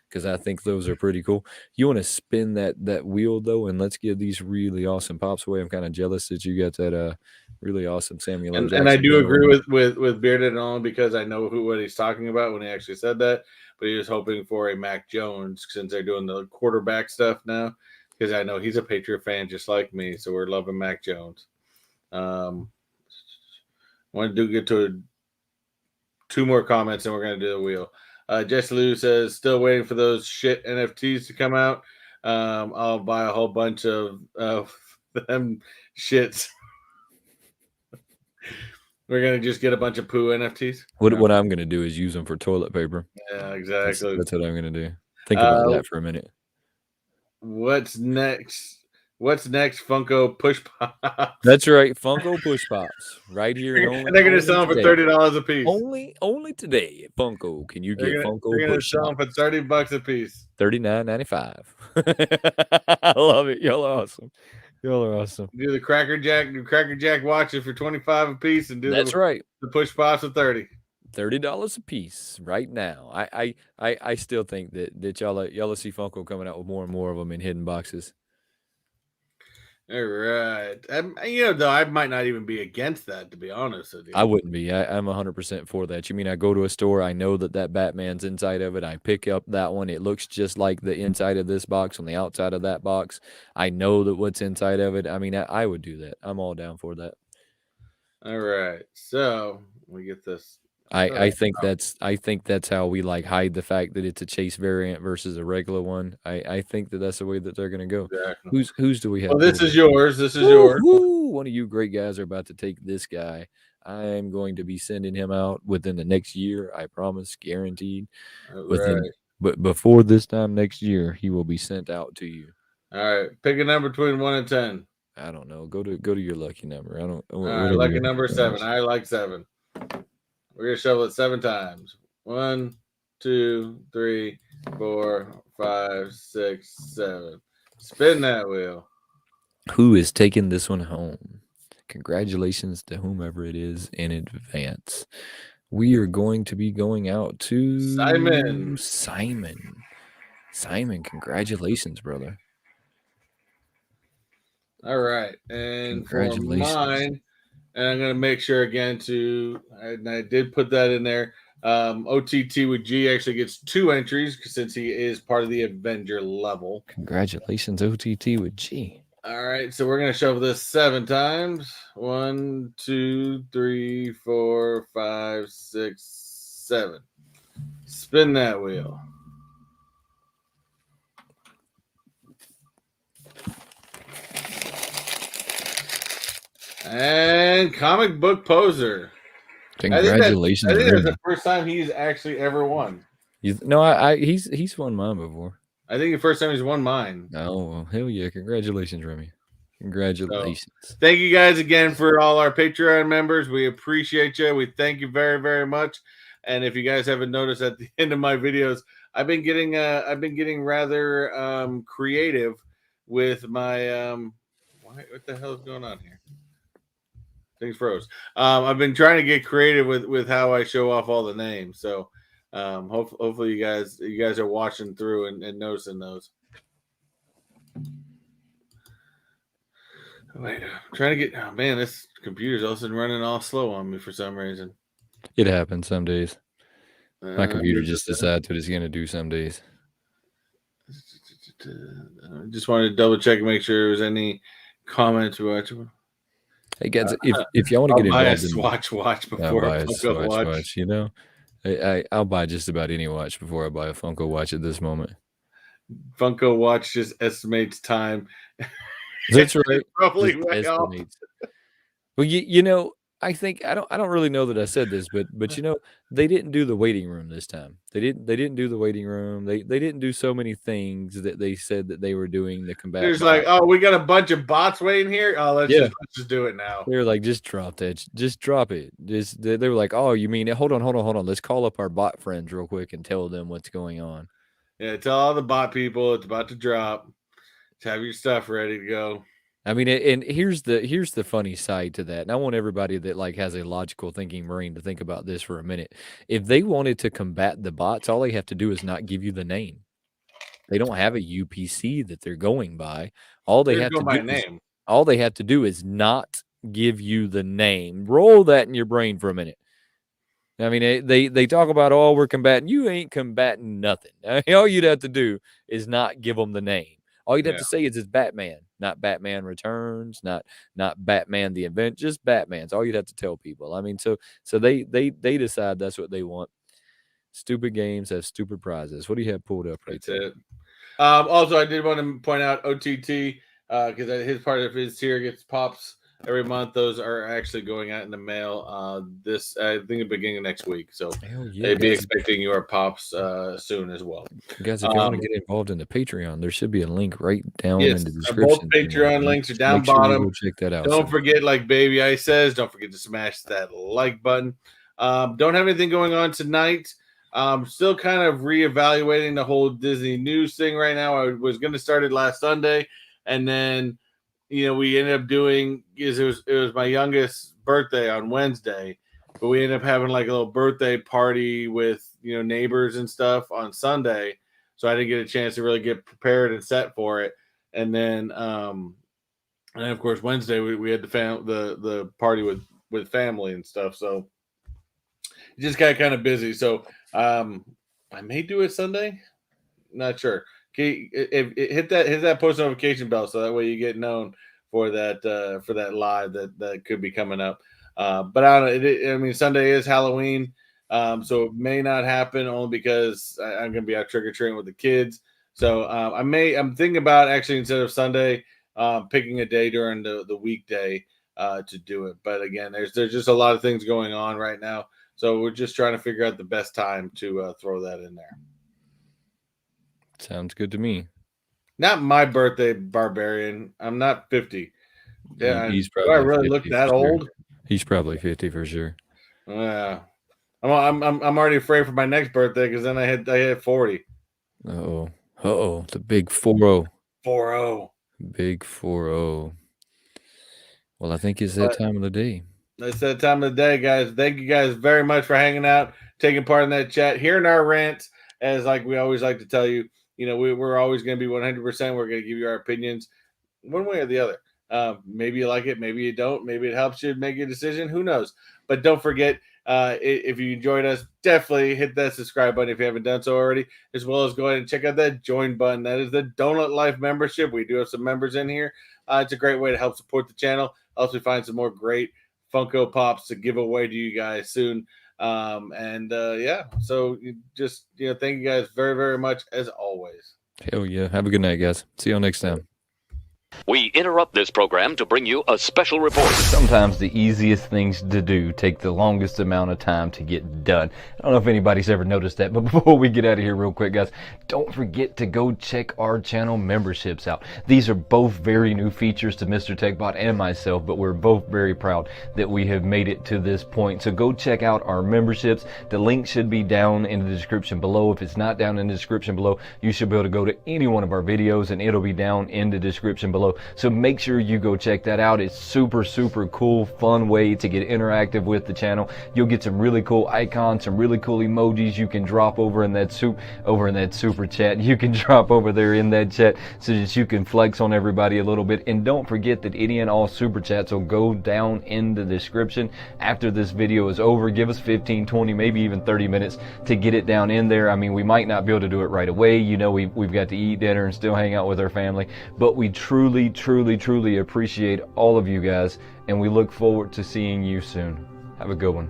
because I think those are pretty cool. You want to spin that wheel though, and let's give these really awesome pops away. I'm kind of jealous that you got that really awesome Samuel L. And I Jackson do going agree on. with Bearded and all, because I know what he's talking about when he actually said that. But he was hoping for a Mac Jones, since they're doing the quarterback stuff now. Because I know he's a Patriot fan just like me, so we're loving Mac Jones. I want to get to 2 more comments, and we're going to do the wheel. Jesse Lou says, still waiting for those shit NFTs to come out. I'll buy a whole bunch of them shits. We're going to just get a bunch of poo NFTs. What I'm gonna do is use them for toilet paper. Yeah, exactly. That's what I'm gonna do. Think about that for a minute. What's next? What's next? Funko Push Pops. That's right, Funko Push Pops, right here and only. And they're gonna only sell them for today. $30 a piece. Only today at Funko can you get They're Funko gonna Push sell them for Pops. $30 a piece. $39.95. I love it. Y'all are awesome. Y'all are awesome. Do the Cracker Jack watches for 25 a piece, and do That's right. the Push Pops for 30. $30 a piece right now. I still think that y'all see Funko coming out with more and more of them in hidden boxes. All right. Though I might not even be against that, to be honest with you. I wouldn't be. I'm 100% for that. You mean I go to a store, I know that Batman's inside of it. I pick up that one. It looks just like the inside of this box on the outside of that box. I know that what's inside of it. I mean, I would do that. I'm all down for that. All right. So we get this. I think that's how we like hide the fact that it's a chase variant versus a regular one. I think that's the way that they're gonna go. Exactly. Who's do we have? Well, this is yours. This is yours. One of you great guys are about to take this guy. I am going to be sending him out within the next year. I promise, guaranteed. But before this time next year, he will be sent out to you. All right. Pick a number between 1 and 10. I don't know. Go to your lucky number. I don't. All right, lucky number 7. I like 7. We're gonna shovel it 7 times. 1, 2, 3, 4, 5, 6, 7. Spin that wheel. Who is taking this one home? Congratulations to whomever it is in advance. We are going to be going out to Simon. Simon, congratulations, brother. All right. And for mine, and I'm going to make sure again and I did put that in there. OTT with G actually gets 2 entries since he is part of the Avenger level. Congratulations, OTT with G. All right, so we're going to shovel this 7 times. 1, 2, 3, 4, 5, 6, 7. Spin that wheel. And comic book poser. Congratulations! I think that's the first time he's actually ever won. He's won mine before. I think the first time he's won mine. Oh, well, hell yeah! Congratulations, Remy. Congratulations. So, thank you guys again for all our Patreon members. We appreciate you. We thank you very, very much. And if you guys haven't noticed at the end of my videos, I've been getting rather creative with my what the hell is going on here? Things froze. I've been trying to get creative with how I show off all the names. So hopefully you guys are watching through and noticing those. Wait, I'm trying to get. Oh man, this computer's all of a sudden running all slow on me for some reason. It happens some days. My computer just decides what it's going to do some days. I just wanted to double check and make sure there was any comments. Hey guys, if y'all want to get involved in watch before buy a Funko watch, you know, I'll buy just about any watch before I buy a Funko watch at this moment. Funko watch just estimates time. That's right. Probably way off. Well, you know, I think I don't really know that I said this, but you know, they didn't do the waiting room this time. They didn't do the waiting room. They didn't do so many things that they said that they were doing to combat. There's like, oh, we got a bunch of bots waiting here. Oh, let's just do it now. They were like, just drop that, just drop it. They were like, oh, you mean hold on. Let's call up our bot friends real quick and tell them what's going on. Yeah, tell all the bot people it's about to drop. Just have your stuff ready to go. I mean, and here's the funny side to that. And I want everybody that like has a logical thinking brain to think about this for a minute. If they wanted to combat the bots, all they have to do is not give you the name. They don't have a UPC that they're going by. All they have to do is not give you the name. Roll that in your brain for a minute. I mean, they talk about, oh, we're combating. You ain't combating nothing. I mean, all you'd have to do is not give them the name. All you'd have to say is it's Batman, not Batman Returns, not Batman the Event, just Batman's. All you'd have to tell people. I mean, so they decide that's what they want. Stupid games have stupid prizes. What do you have pulled up right there? That's it. Also, I did want to point out OTT because his part of his tier gets pops every month. Those are actually going out in the mail this, I think, the beginning of next week. So Hell yeah, they'd be guys. expecting your pops soon as well. Guys, if you want to get involved in the Patreon, there should be a link right down in Yes, the both description. Patreon links are down Make sure you bottom. go check that out. Don't So. forget, like Baby Ice says, don't forget to smash that like button. Don't have anything going on tonight. Still kind of reevaluating the whole Disney news thing right now. I was going to start it last Sunday, and then we ended up doing it was my youngest birthday on Wednesday, but we ended up having like a little birthday party with neighbors and stuff on Sunday, so I didn't get a chance to really get prepared and set for it. And then of course Wednesday we had the party with family and stuff, so it just got kind of busy. So I may do it Sunday, not sure. Okay, hit that post notification bell so that way you get known for that live that could be coming up. But I don't know. I mean, Sunday is Halloween, so it may not happen only because I'm going to be out trick or treating with the kids. So I'm thinking about actually instead of Sunday, picking a day during the weekday to do it. But again, there's just a lot of things going on right now, so we're just trying to figure out the best time to throw that in there. Sounds good to me. Not my birthday, Barbarian. I'm not 50. Yeah, He's do probably I really look that old? He's probably 50 for sure. Yeah, I'm already afraid for my next birthday because then I hit 40. The big 40. 40. Big 40. Well, I think it's that time of the day. It's that time of the day, guys. Thank you guys very much for hanging out, taking part in that chat, hearing our rants. As like we always like to tell you, we're always going to be 100%. We're going to give you our opinions one way or the other. Maybe you like it, maybe you don't. Maybe it helps you make a decision. Who knows? But don't forget, if you enjoyed us, definitely hit that subscribe button if you haven't done so already, as well as go ahead and check out that join button. That is the Donut Life membership. We do have some members in here. It's a great way to help support the channel. Helps me find some more great Funko Pops to give away to you guys soon. Yeah, so just thank you guys very, very much as always. Hell yeah. Have a good night, guys. See y'all next time. We interrupt this program to bring you a special report. Sometimes the easiest things to do take the longest amount of time to get done. I don't know if anybody's ever noticed that, but before we get out of here real quick, guys, don't forget to go check our channel memberships out. These are both very new features to Mr. Techbot and myself, but we're both very proud that we have made it to this point. So go check out our memberships. The link should be down in the description below. If it's not down in the description below, you should be able to go to any one of our videos and it'll be down in the description below. So make sure you go check that out. It's super, super cool, fun way to get interactive with the channel. You'll get some really cool icons, some really cool emojis you can drop over in that super chat. You can drop over there in that chat so that you can flex on everybody a little bit. And don't forget that any and all super chats will go down in the description after this video is over. Give us 15, 20, maybe even 30 minutes to get it down in there. I mean, we might not be able to do it right away. We've got to eat dinner and still hang out with our family, but we truly appreciate all of you guys, and we look forward to seeing you soon. Have a good one.